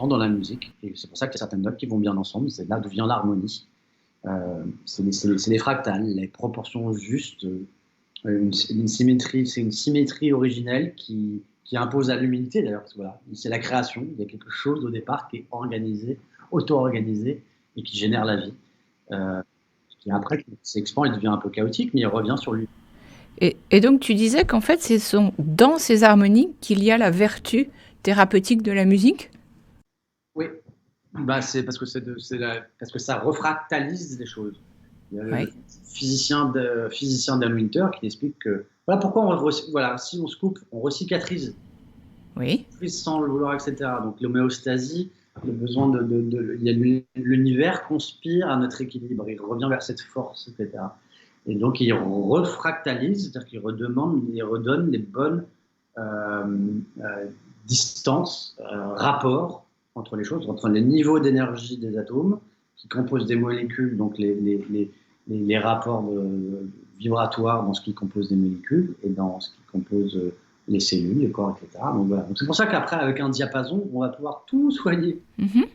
dans la musique. Et c'est pour ça qu'il y a certaines notes qui vont bien ensemble. C'est là d'où vient l'harmonie. C'est les fractales, les proportions justes, une symétrie. C'est une symétrie originelle qui impose à l'humilité d'ailleurs. Parce que voilà, c'est la création. Il y a quelque chose au départ qui est organisé, auto-organisé et qui génère la vie. Qui après, qui s'expand, il devient un peu chaotique, mais il revient sur lui. Et donc tu disais qu'en fait, ce sont dans ces harmonies qu'il y a la vertu thérapeutique de la musique? Oui, c'est parce que parce que ça refractalise les choses. Il y a le Oui. physicien Dan Winter qui explique que voilà pourquoi voilà, si on se coupe, on recicatrise Oui. sans le vouloir, etc. Donc l'homéostasie, le besoin l'univers conspire à notre équilibre, il revient vers cette force, etc. Et donc il refractalise, c'est-à-dire qu'il redonne les bonnes euh, euh, distances, rapports entre les choses, entre les niveaux d'énergie des atomes qui composent des molécules, donc les rapports vibratoires dans ce qui compose des molécules et dans ce qui compose les cellules, le corps, etc. Donc, voilà. Donc, c'est pour ça qu'après, avec un diapason, on va pouvoir tout soigner. Mhm.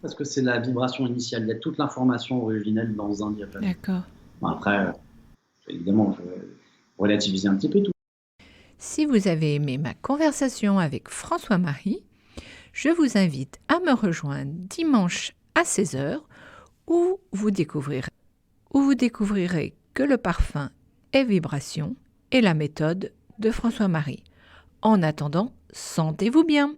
parce que c'est la vibration initiale. Il y a toute l'information originelle dans un diapason. D'accord. Bon, après, évidemment, je relativise un petit peu tout. Si vous avez aimé ma conversation avec François-Marie, je vous invite à me rejoindre dimanche à 16h où vous découvrirez que le parfum est vibration et la méthode de François-Marie. En attendant, sentez-vous bien!